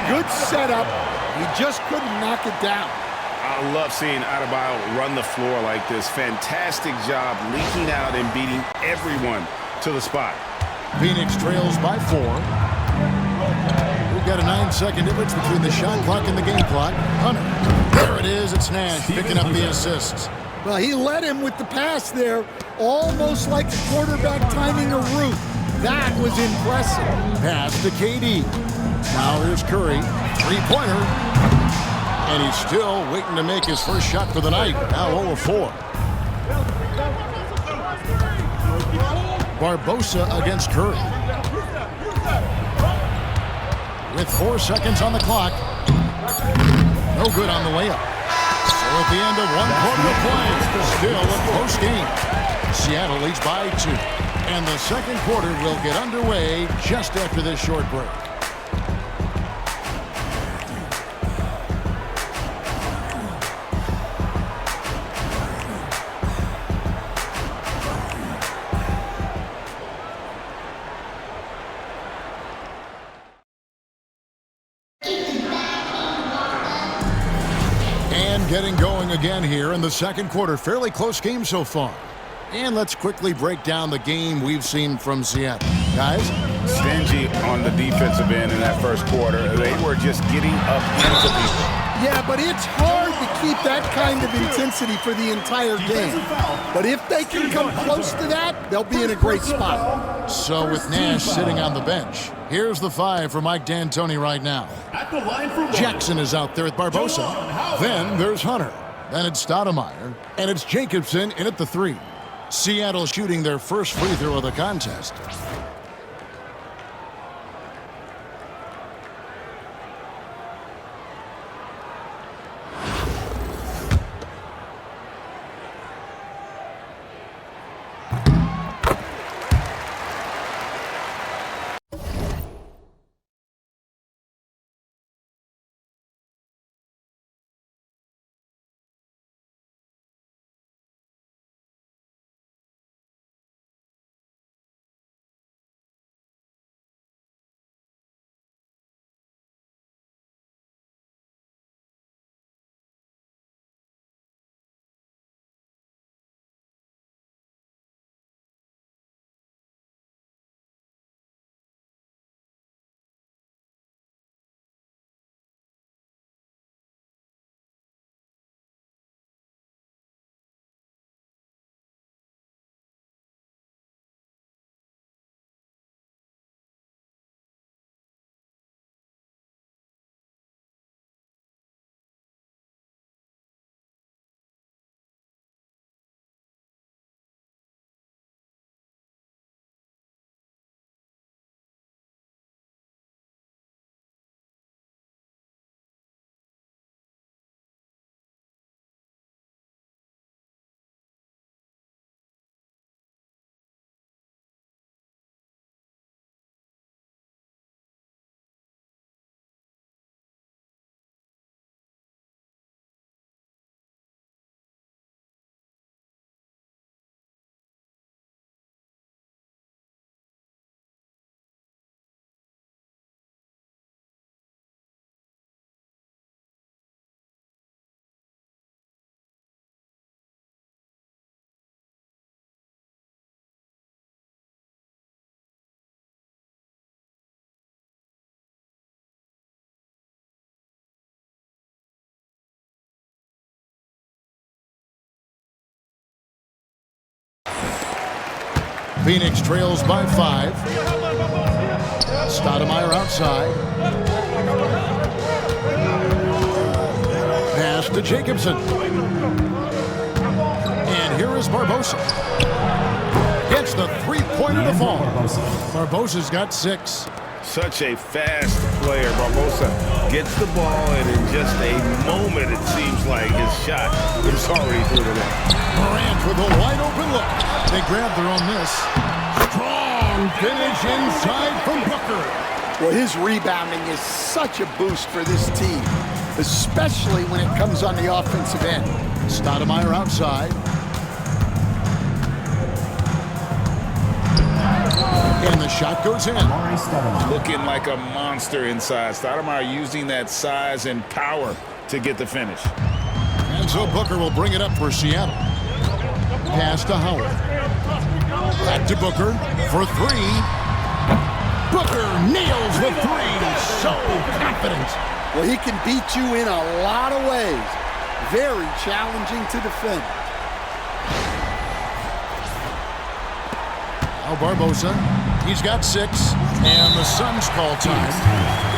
good setup. He just couldn't knock it down. I love seeing Adebayo run the floor like this. Fantastic job leaking out and beating everyone to the spot. Phoenix trails by 4. We've got a 9-second difference between the shot clock and the game clock. Hunter. There it is. It's Nash picking up the assists. Well, he led him with the pass there, almost like the quarterback timing a route. That was impressive. Pass to KD. Now here's Curry. Three-pointer. And he's still waiting to make his first shot for the night. Now 0 of 4. Barbosa against Curry. With 4 seconds on the clock. No good on the layup. So at the end of 1 quarter of play, still a close game. Seattle leads by 2. And the second quarter will get underway just after this short break. And getting going again here in the second quarter. Fairly close game so far. And let's quickly break down the game we've seen from Seattle. Guys? Stingy on the defensive end in that first quarter. They were just getting up into people. Yeah, but it's hard to keep that kind of intensity for the entire game. But if they can come close to that, they'll be in a great spot. So with Nash sitting on the bench, here's the 5 for Mike D'Antoni right now. Jackson is out there with Barbosa. Then there's Hunter. Then it's Stoudemire. And it's Jacobson in at the 3. Seattle shooting their first free throw of the contest. Phoenix trails by 5. Stoudemire outside. Pass to Jacobson. And here is Barbosa. Gets the three-pointer to fall. Barbosa's got 6. Such a fast player. Barbosa gets the ball, and in just a moment, it seems like his shot is already through the net. Morant with a wide-open look. They grab their own miss. Strong finish inside from Booker. Well, his rebounding is such a boost for this team, especially when it comes on the offensive end. Stoudemire outside. And the shot goes in. Looking like a monster inside. Stoudemire using that size and power to get the finish. And so Booker will bring it up for Seattle. Pass to Howard. Back to Booker for 3. Booker nails the 3. So confident. Well, he can beat you in a lot of ways. Very challenging to defend. Now Barbosa. He's got 6. And the Suns call time.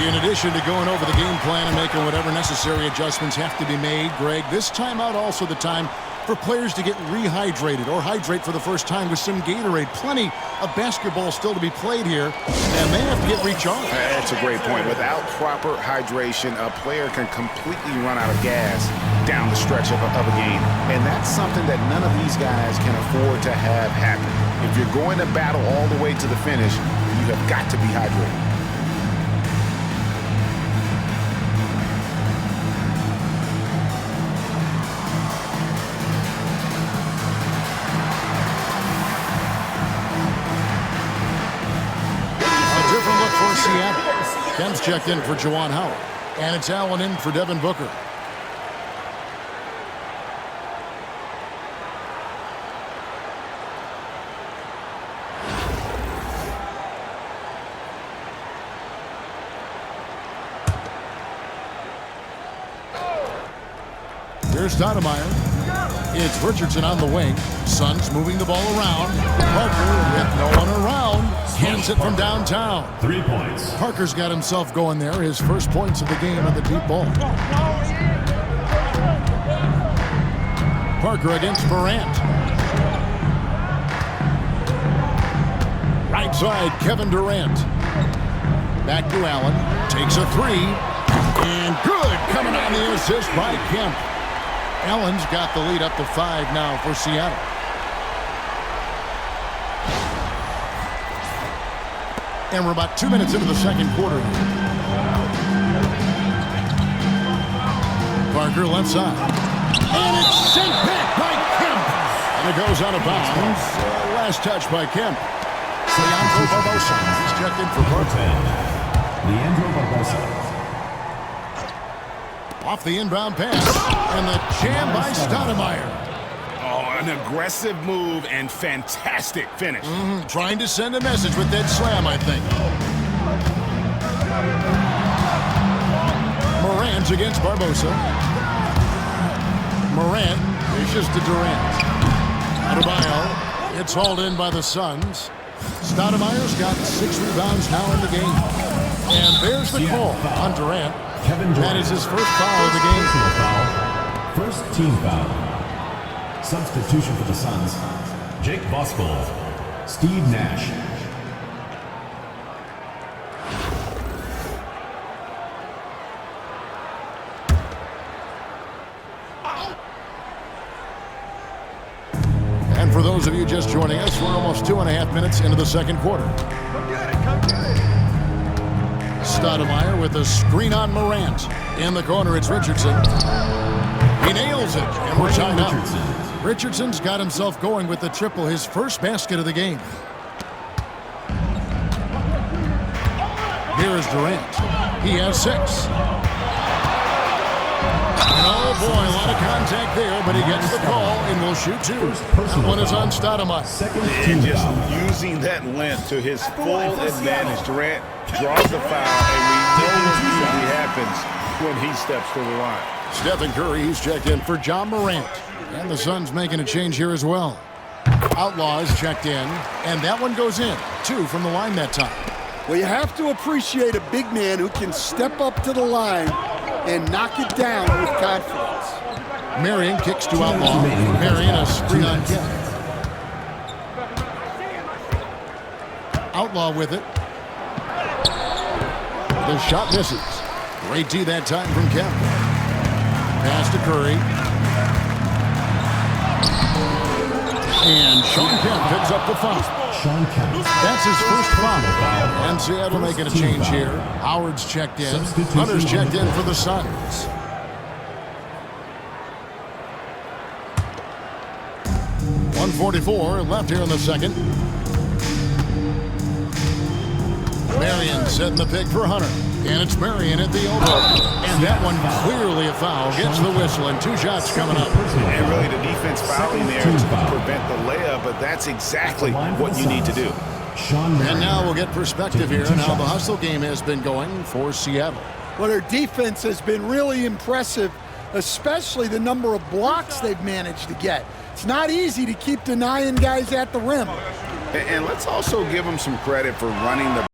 In addition to going over the game plan and making whatever necessary adjustments have to be made, Greg, this timeout also the time for players to get rehydrated or hydrate for the first time with some Gatorade. Plenty of basketball still to be played here, and they have to get recharged. That's a great point. Without proper hydration, a player can completely run out of gas down the stretch of a game. And that's something that none of these guys can afford to have happen. If you're going to battle all the way to the finish, you have got to be hydrated. Seattle. Ken's checked in for Juwan Howard. And it's Allen in for Devin Booker. Here's Stoudemire. It's Richardson on the wing. Suns moving the ball around. Parker with no one around. Hands it from downtown. 3 points. Parker's got himself going there. His first points of the game on the deep ball. Parker against Morant. Right side, Kevin Durant. Back to Allen. Takes a three. And good. Coming on the assist by Kemp. Allen's got the lead up to 5 now for Seattle. And we're about 2 minutes into the second quarter. Parker left side. And it's sent back by Kemp. And it goes out of bounds. Last touch by Kemp. Leandro Barbosa. He's checked in for Parker. Leandro Barbosa. Off the inbound pass. And the jam by Stoudemire. Oh, an aggressive move and fantastic finish. Trying to send a message with that slam, I think. Morant against Barbosa. Morant dishes to Durant. Adebayo. It's hauled in by the Suns. Stoudemire's got 6 rebounds now in the game. And there's the call on Durant. Kevin Durant. That is his first foul of the game. First team foul. Substitution for the Suns. Jake Voskuhl. Steve Nash. And for those of you just joining us, we're almost 2.5 minutes into the second quarter. Stoudemire with a screen on Morant. In the corner, it's Richardson. He nails it, and we're tied up. Richardson's got himself going with the triple, his first basket of the game. Here is Durant. He has 6. Oh boy, a lot of contact there, but he gets the call and will shoot 2. That one is on Stoudemire. And just using that length to his full advantage. Durant draws the foul, and we know what usually happens when he steps to the line. Stephen Curry, he's checked in for John Morant. And the Suns making a change here as well. Outlaw is checked in, and that one goes in. 2 from the line that time. Well, you have to appreciate a big man who can step up to the line and knock it down with confidence. Marion kicks to Outlaw. Marion a screen on Kemp. Outlaw with it. The shot misses. Great D that time from Kemp. Pass to Curry. And Sean Kemp picks up the foul. Sean Kemp. That's his first foul. And Seattle making a change here. Howard's checked in. Hunter's checked in for the Suns. .144 left here in the second. Marion setting the pick for Hunter. And it's Marion at the elbow. And that one clearly a foul. Gets the whistle and 2 shots coming up. And really the defense fouling there to prevent the layup, but that's exactly what you need to do. And now we'll get perspective here on how the hustle game has been going for Seattle. Well, their defense has been really impressive, especially the number of blocks they've managed to get. It's not easy to keep denying guys at the rim. And let's also give them some credit for running the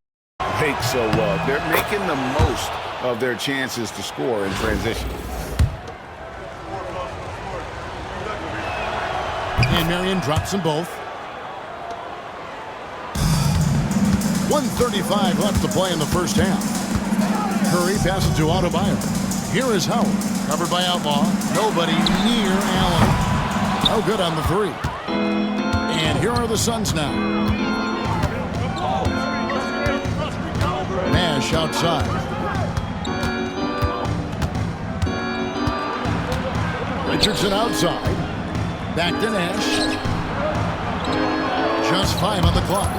break so well. They're making the most of their chances to score in transition. And Marion drops them both. 1:35 left to play in the first half. Curry passes to Adebayo. Here is Howard. Covered by Outlaw. Nobody near Allen. No good on the 3. And here are the Suns now. Nash outside. Richardson outside. Back to Nash. Just 5 on the clock.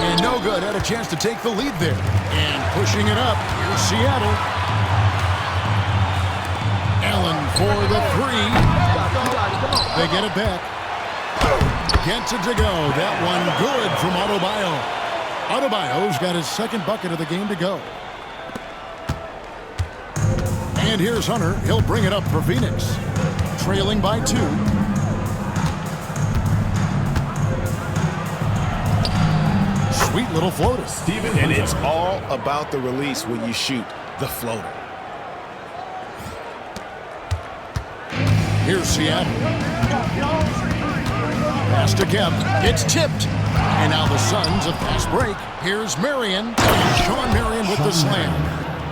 And no good. Had a chance to take the lead there. And pushing it up. Here's Seattle. Allen for the 3. They get it back. Gets it to go. That one good from Adebayo. Adebayo's got his second bucket of the game to go. And here's Hunter. He'll bring it up for Phoenix. Trailing by 2. Sweet little floater. And it's all about the release when you shoot the floater. Here's Seattle. Pass to Kemp. It's tipped. And now the Suns, a fast break. Here's Marion. Sean Marion with the slam.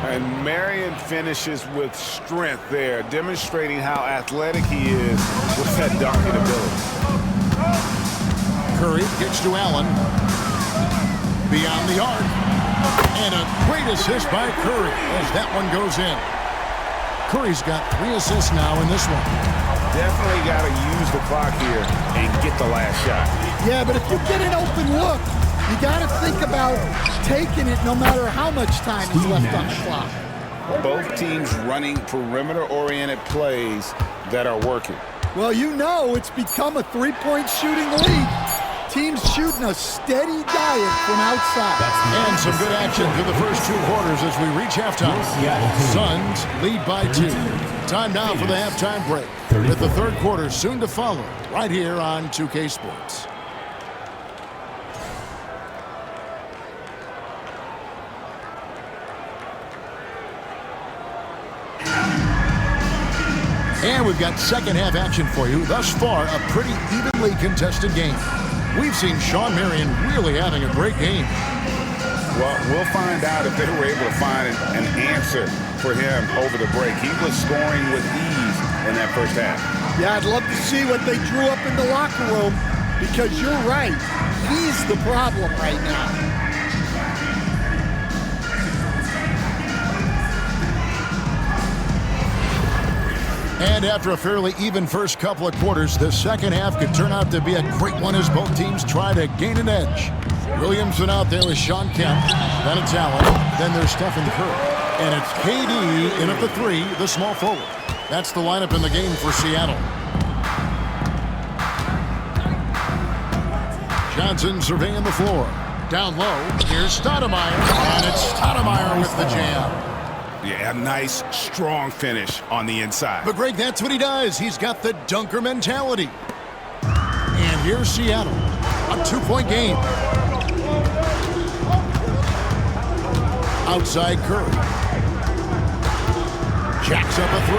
And Marion finishes with strength there, demonstrating how athletic he is with that dunking ability. Curry kicks to Allen. Beyond the arc. And a great assist by Curry as that one goes in. Curry's got 3 assists now in this one. Definitely got to use the clock here and get the last shot. Yeah, but if you get an open look, you got to think about taking it no matter how much time is left on the clock. Both teams running perimeter-oriented plays that are working. Well, you know it's become a three-point shooting league. Teams shooting a steady diet from outside. And some good action through the first 2 quarters as we reach halftime. Suns lead by 2. Time now for the halftime break, with the third quarter soon to follow, right here on 2K Sports. And we've got second half action for you. Thus far, a pretty evenly contested game. We've seen Sean Marion really having a great game. Well, we'll find out if they were able to find an answer for him over the break. He was scoring with ease in that first half. Yeah, I'd love to see what they drew up in the locker room, because you're right. He's the problem right now. And after a fairly even first couple of quarters, the second half could turn out to be a great one as both teams try to gain an edge. Williamson out there with Sean Kemp. Then it's Allen. Then there's Stephen Curry. And it's KD in at the 3, the small forward. That's the lineup in the game for Seattle. Johnson surveying the floor. Down low, here's Stoudemire. And it's Stoudemire with the jam. Yeah, a nice, strong finish on the inside. But Greg, that's what he does. He's got the dunker mentality. And here's Seattle. A 2-point game. Outside Curry. Jacks up a 3.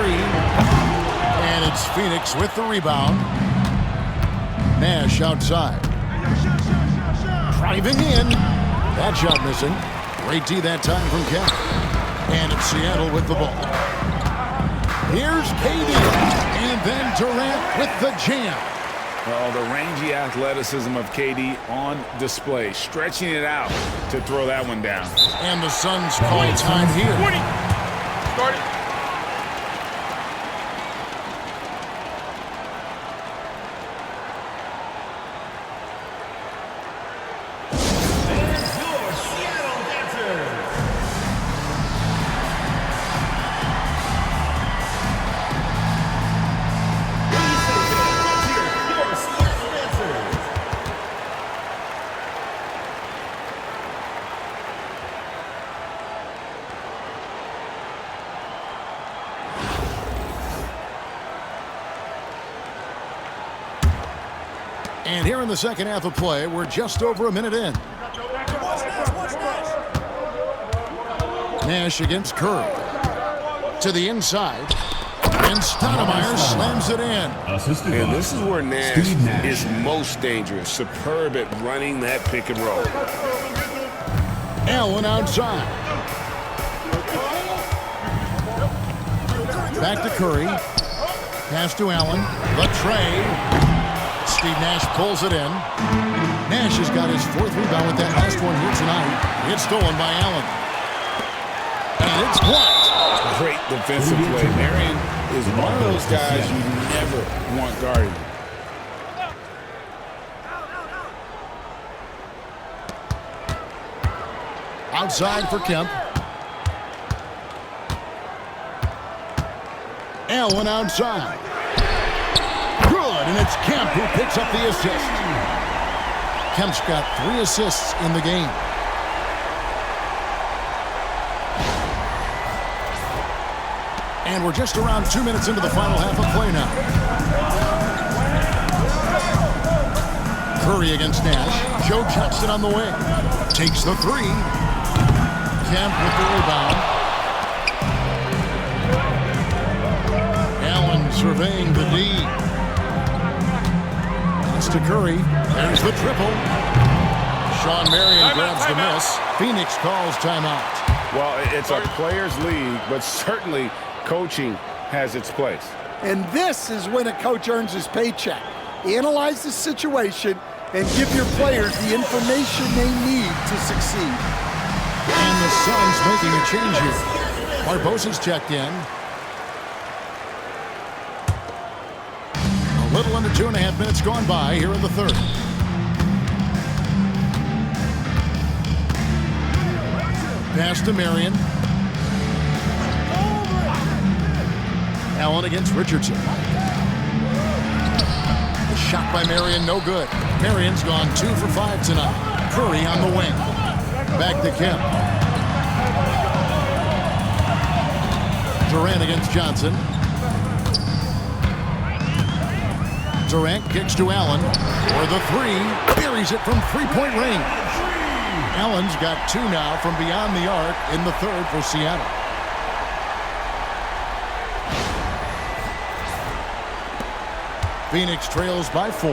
And it's Phoenix with the rebound. Nash outside. Driving in. That shot missing. Great D that time from Kemp. And it's Seattle with the ball. Here's KD. And then Durant with the jam. Well, the rangy athleticism of KD on display, stretching it out to throw that one down. And the Suns call time here. 20. Start it. And here in the second half of play, we're just over a minute in. Nash against Curry. To the inside. And Stoudemire slams it in. And this is where Nash is most dangerous. Superb at running that pick and roll. Allen outside. Back to Curry. Pass to Allen. The tray. Steve Nash pulls it in. Nash has got his 4th rebound with that last one here tonight. It's stolen by Allen. And it's blocked. Great defensive play. Marion is one of those guys you never want guarding. Outside for Kemp. Allen outside. Good, and it's Kemp who picks up the assist. Kemp's got 3 assists in the game. And we're just around 2 minutes into the final half of play now. Curry against Nash. Joe Johnson on the wing. Takes the three. Kemp with the rebound. Allen surveying the D. Pass to Curry. There's the triple. Sean Marion grabs the miss. Phoenix calls timeout. Well, it's a players' league, but certainly coaching has its place. And this is when a coach earns his paycheck. Analyze the situation and give your players the information they need to succeed. And the Suns making a change here. Barbosa's checked in. A little under 2.5 minutes gone by here in the third. Pass to Marion. Allen against Richardson. The shot by Marion, no good. Marion's gone 2 for 5 tonight. Curry on the wing. Back to Kemp. Durant against Johnson. Durant kicks to Allen for the three. Buries it from three-point range. Allen's got 2 now from beyond the arc in the third for Seattle. Phoenix trails by 4.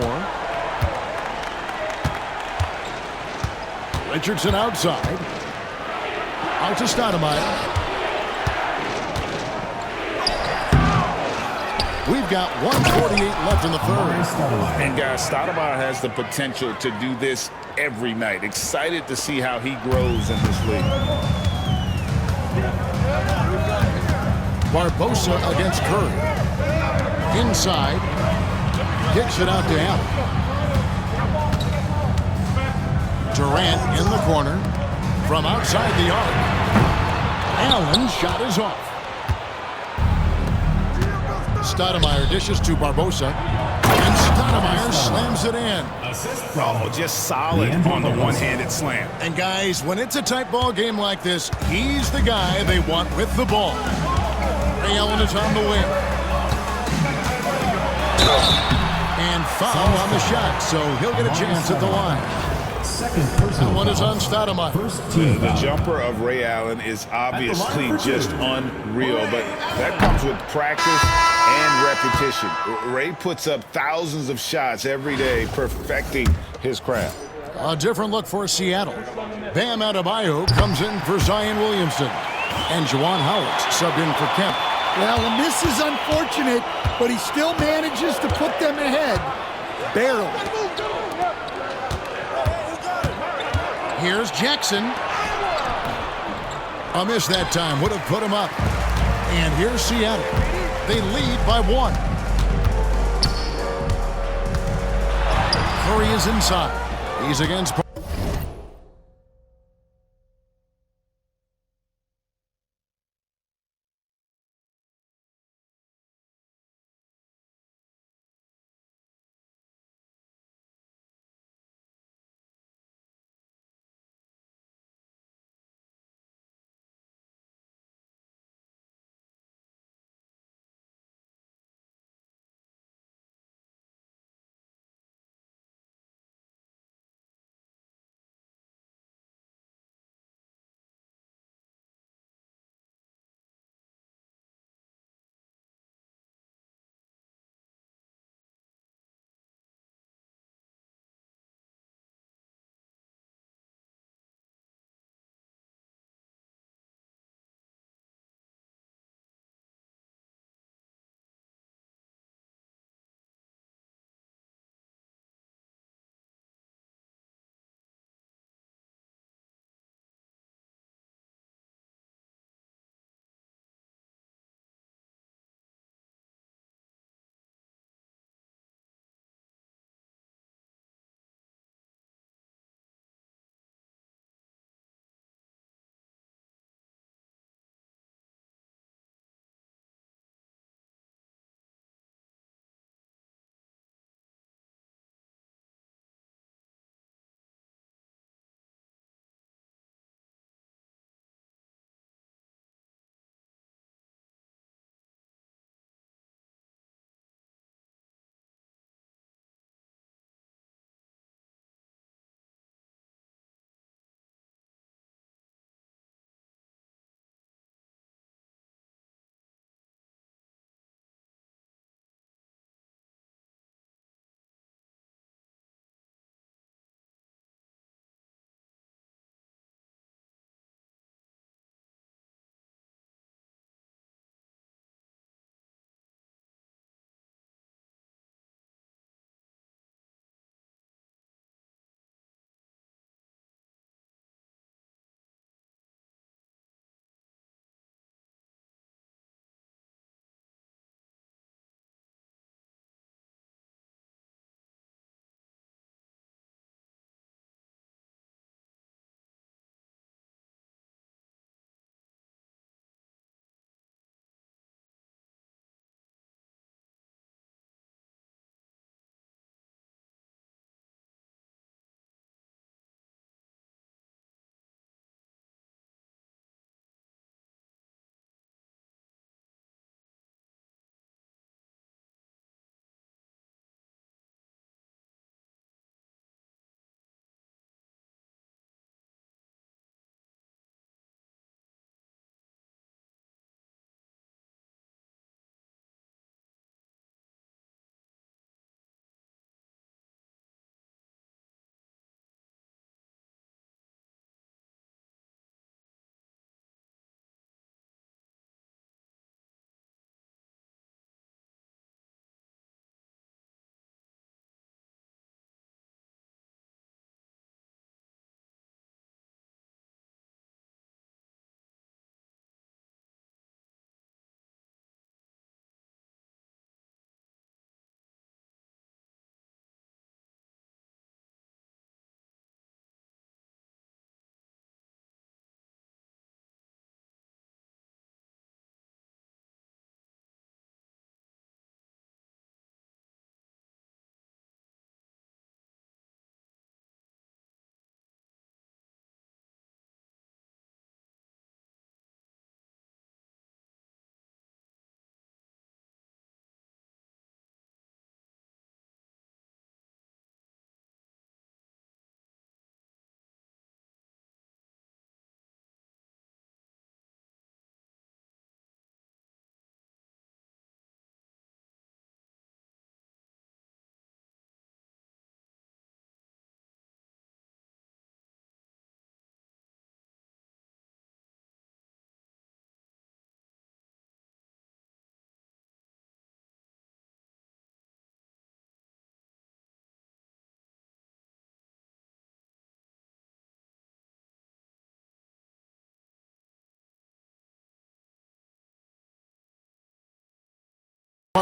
Richardson outside. Out to Stoudemire. We've got 1:48 left in the third. And guys, Stoudemire has the potential to do this every night. Excited to see how he grows in this league. Barbosa against Curry. Inside. Kicks it out to Allen. Durant in the corner. From outside the arc. Allen's shot is off. Stoudemire dishes to Barbosa. And Stoudemire slams it in. Oh, just solid on the one-handed slam. And guys, when it's a tight ball game like this, he's the guy they want with the ball. Ray Allen is on the wing. And foul on the shot, so he'll get a chance at the line. That one is on Stoudemire. The jumper of Ray Allen is obviously just unreal, but that comes with practice and repetition. Ray puts up thousands of shots every day, perfecting his craft. A different look for Seattle. Bam Adebayo comes in for Zion Williamson. And Juwan Howard subbed in for Kemp. Well, and this is unfortunate, but he still manages to put them ahead. Barely. Here's Jackson. A miss that time. Would have put him up. And here's Seattle. They lead by 1. Curry is inside. He's against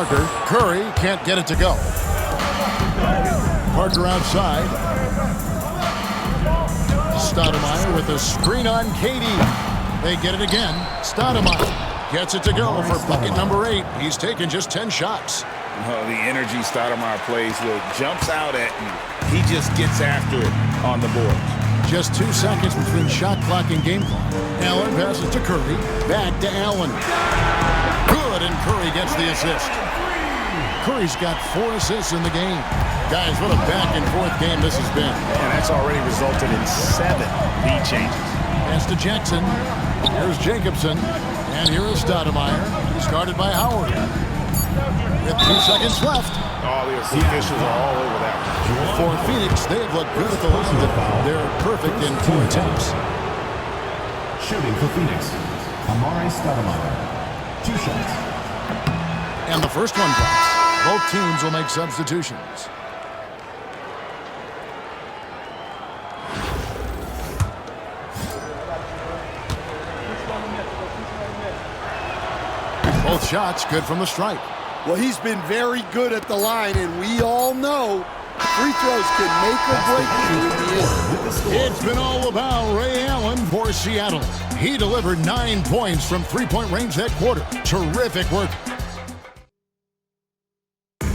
Parker. Curry can't get it to go. Parker outside. Stoudemire with the screen on Katie. They get it again. Stoudemire gets it to go for bucket number 8. He's taken just 10 shots. Oh, the energy Stoudemire plays with jumps out at you. He just gets after it on the board. Just 2 seconds between shot clock and game clock. Allen passes to Curry. Back to Allen. Good, and Curry gets the assist. Curry's got 4 assists in the game. Guys, what a back-and-forth game this has been. And that's already resulted in 7 lead changes. Pass to Jackson. Here's Jacobson. And here is Stoudemire. Started by Howard. With 2 seconds left. Oh, the officials are all over that. For Phoenix, they have looked good at the line. They're perfect in 2 attempts. Shooting for Phoenix, Amare Stoudemire. 2 shots. And the first one drops. Both teams will make substitutions. Both shots good from the stripe. Well, he's been very good at the line, and we all know free throws can make or break you in the end. It's been all about Ray Allen for Seattle. He delivered 9 points from three-point range that quarter. Terrific work. 3/10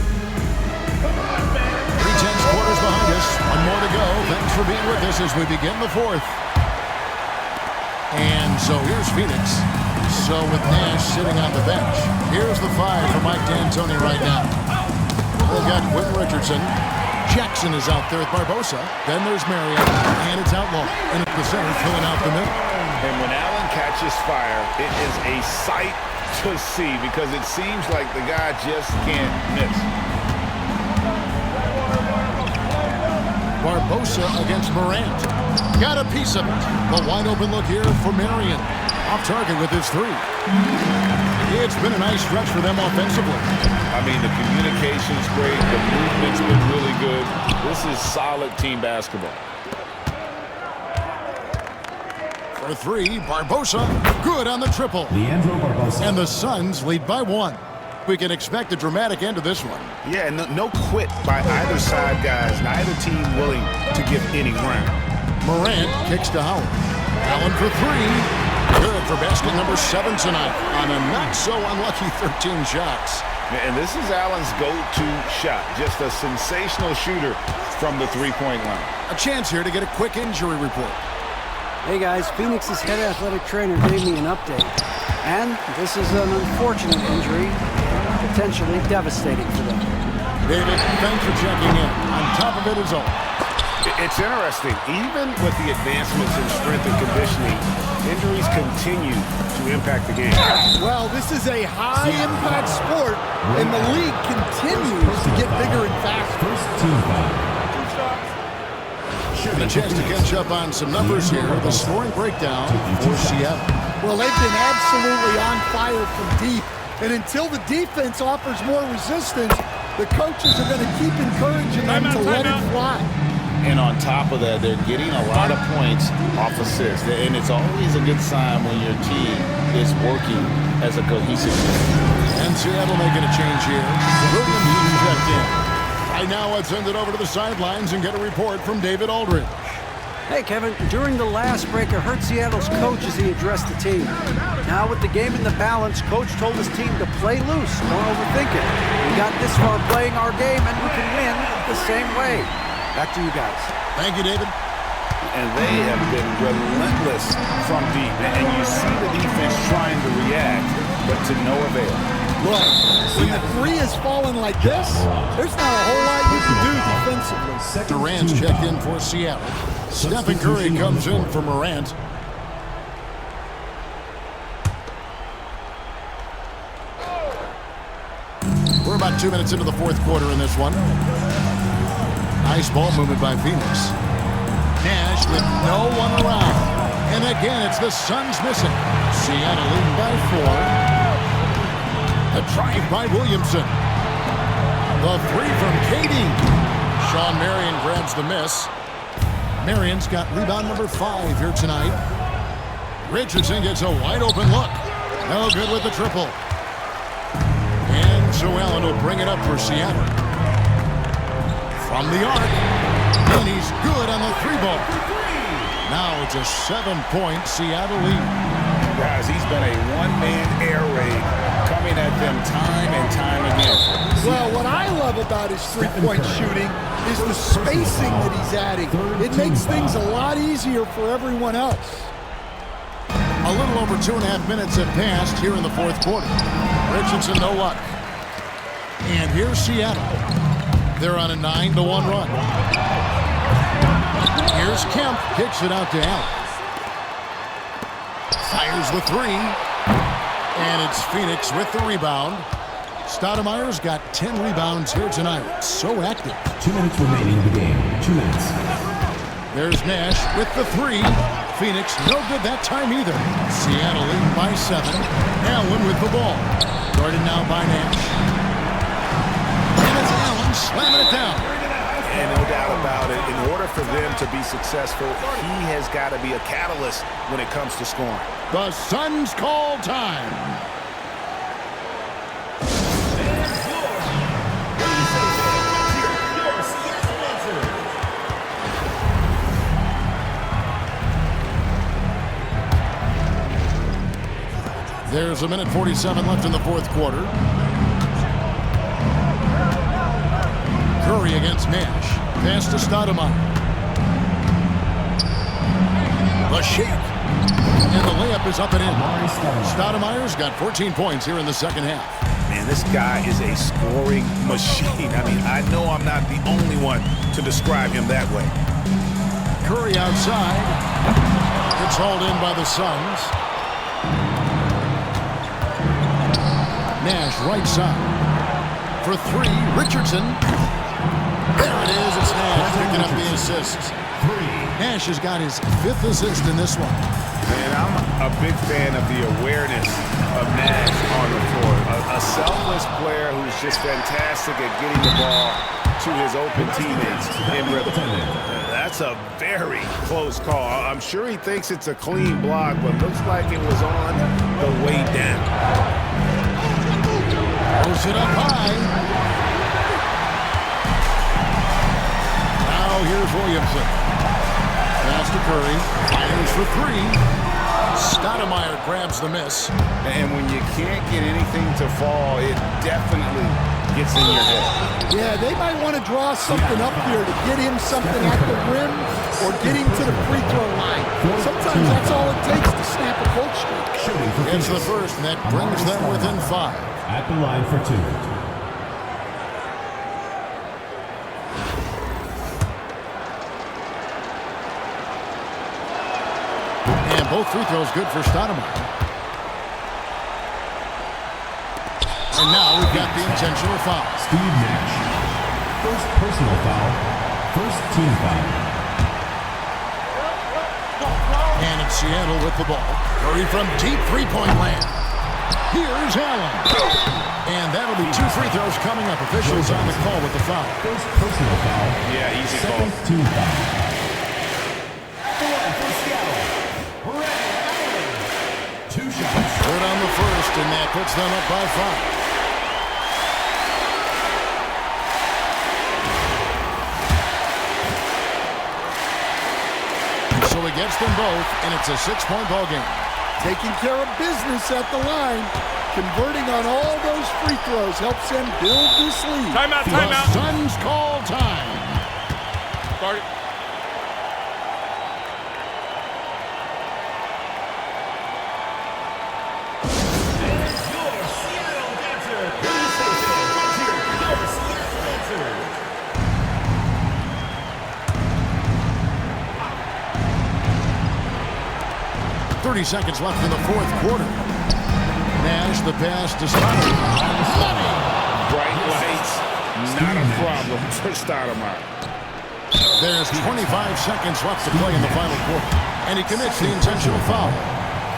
quarters behind us. 1 more to go. Thanks for being with us as we begin the 4th. And so here's Phoenix. So with Nash sitting on the bench, here's the 5 for Mike D'Antoni right now. They've got Quentin Richardson. Jackson is out there with Barbosa. Then there's Marion, and it's Outlaw. And at the center, filling out the middle. And when Allen catches fire, it is a sight to see because it seems like the guy just can't miss. Barbosa against Morant. Got a piece of it. The wide open look here for Marion. Off target with his 3. It's been a nice stretch for them offensively. I mean, the communication's great. The movement's been really good. This is solid team basketball. For 3, Barbosa. Good on the triple. Leandro Barbosa. And the Suns lead by 1. We can expect a dramatic end to this one. Yeah, no quit by either side, guys. Neither team willing to give any ground. Morant kicks to Howard. Allen for 3. Good for basket number 7 tonight on a not-so-unlucky 13 shots. And this is Allen's go-to shot. Just a sensational shooter from the three-point line. A chance here to get a quick injury report. Hey guys, Phoenix's head athletic trainer gave me an update. And this is an unfortunate injury, potentially devastating for them. David, thanks for checking in. On top of it is all. It's interesting. Even with the advancements in strength and conditioning, injuries continue to impact the game. Well, this is a high-impact sport, and the league continues to get bigger and faster. First team foul. And a chance to catch up on some numbers here. The scoring breakdown for Seattle. Well, they've been absolutely on fire from deep, and until the defense offers more resistance, the coaches are going to keep encouraging them to let it fly. And on top of that, they're getting a lot of points off assists. And it's always a good sign when your team is working as a cohesive team. And Seattle making a change here. Williams checked in. Right now, let's send it over to the sidelines and get a report from David Aldridge. Hey, Kevin, during the last break, I heard Seattle's coach as he addressed the team. Now, with the game in the balance, coach told his team to play loose, don't overthink it. We got this far playing our game, and we can win the same way. Back to you guys. Thank you, David. And they have been relentless from deep. And you see the defense trying to react, but to no avail. Look, when the 3 is falling like this, there's not a whole lot you can do defensively. Durant's checked in for Seattle. Stephen Curry comes in for Morant. We're about 2 minutes into the 4th quarter in this one. Nice ball movement by Phoenix. Nash with no one around. And again, it's the Suns missing. Seattle leading by 4. A drive by Williamson. The 3 from Katie. Sean Marion grabs the miss. Marion's got rebound number 5 here tonight. Richardson gets a wide open look. No good with the triple. And So Allen will bring it up for Seattle. From the arc. And he's good on the 3-ball. Now it's a 7-point Seattle lead. Guys, he's been a one-man air raid coming at them time and time again. Well, what I love about his three-point shooting is the spacing that he's adding. It makes things a lot easier for everyone else. A little over 2.5 minutes have passed here in the fourth quarter. Richardson, no luck. And here's Seattle. They're on a 9-1 run. Here's Kemp, kicks it out to Allen. Fires the 3. And it's Phoenix with the rebound. Stoudemire's got 10 rebounds here tonight. So active. 2 minutes remaining in the game. 2 minutes. There's Nash with the 3. Phoenix, no good that time either. Seattle leading by 7. Allen with the ball. Guarded now by Nash. And it's Allen slamming it down. And no doubt about it, in order for them to be successful, he has got to be a catalyst when it comes to scoring. The Suns call time. There's a minute 47 left in the fourth quarter. Curry against Nash. Pass to Stoudemire. The shake. And the layup is up and in. Stoudemire's got 14 points here in the second half. Man, this guy is a scoring machine. I mean, I know I'm not the only one to describe him that way. Curry outside. It's hauled in by the Suns. Nash right side. For 3, Richardson. There it is. It's Nash picking up the assist. Nash has got his 5th assist in this one. Man, I'm a big fan of the awareness of Nash on the floor. A selfless player who's just fantastic at getting the ball to his open teammates in rhythm. That's a very close call. I'm sure he thinks it's a clean block, but looks like it was on the way down. Push it up high. Now here's Williamson. Pass to Curry. Fires for 3. Stoudemire grabs the miss. And when you can't get anything to fall, it definitely gets in your head. Yeah, they might want to draw something up here to get him something at the rim or get him to the free throw line. Sometimes that's all it takes to snap a cold streak. It's the first, and that brings them within 5. At the line for 2. And both free throws good for Stoudemire. And now we've got the intentional foul. Steve Nash. First personal foul. First team foul. And it's Seattle with the ball. Curry from deep three-point land. Here's Allen. And that'll be 2 free throws coming up. Officials on the call with the foul. First personal foul. Yeah, easy call. Second team foul. For Seattle. Ray Allen. 2 shots. Good on the first, and that puts them up by 5. So he gets them both, and it's a 6-point ball game. Taking care of business at the line. Converting on all those free throws helps them build this lead. Timeout, The timeout. Suns call time. Start it. Your Seattle dancer. Your Seattle dancer. 30 seconds left in the fourth quarter. Nash, the pass to Stoudemire. Bright lights, not a problem for Stoudemire. There's 25 seconds left to play in the final quarter. And he commits the intentional foul.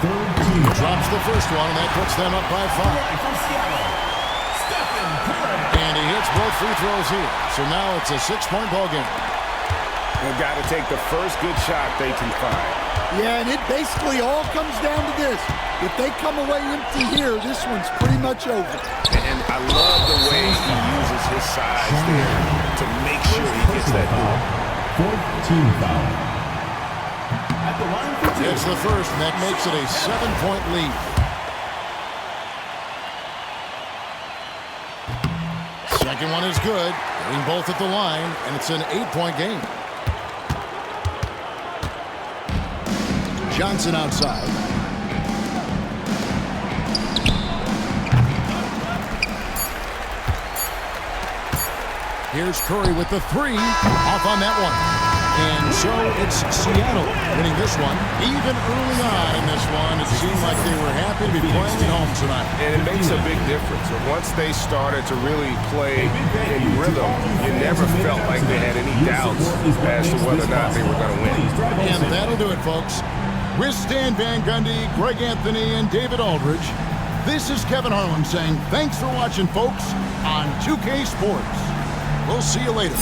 Third team. Drops the first one, and that puts them up by 5. From Seattle. Stephen Curry. And he hits both free throws here. So now it's a 6-point ball game. They've got to take the first good shot they can find. Yeah, and it basically all comes down to this. If they come away empty here, this one's pretty much over. And I love the way he uses his size there to make sure he gets that goal. 14 foul. At the line for two. It's the first, and that makes it a 7-point lead. Second one is good. Getting both at the line, and it's an 8-point game. Johnson outside. Here's Curry with the three. Off on that one. And so it's Seattle winning this one. Even early on in this one, it seemed like they were happy to be playing at home tonight. And it makes a big difference. Once they started to really play in rhythm, you never felt like they had any doubts as to whether or not they were going to win. And that'll do it, folks. With Stan Van Gundy, Greg Anthony, and David Aldridge, this is Kevin Harlan saying thanks for watching, folks, on 2K Sports. We'll see you later.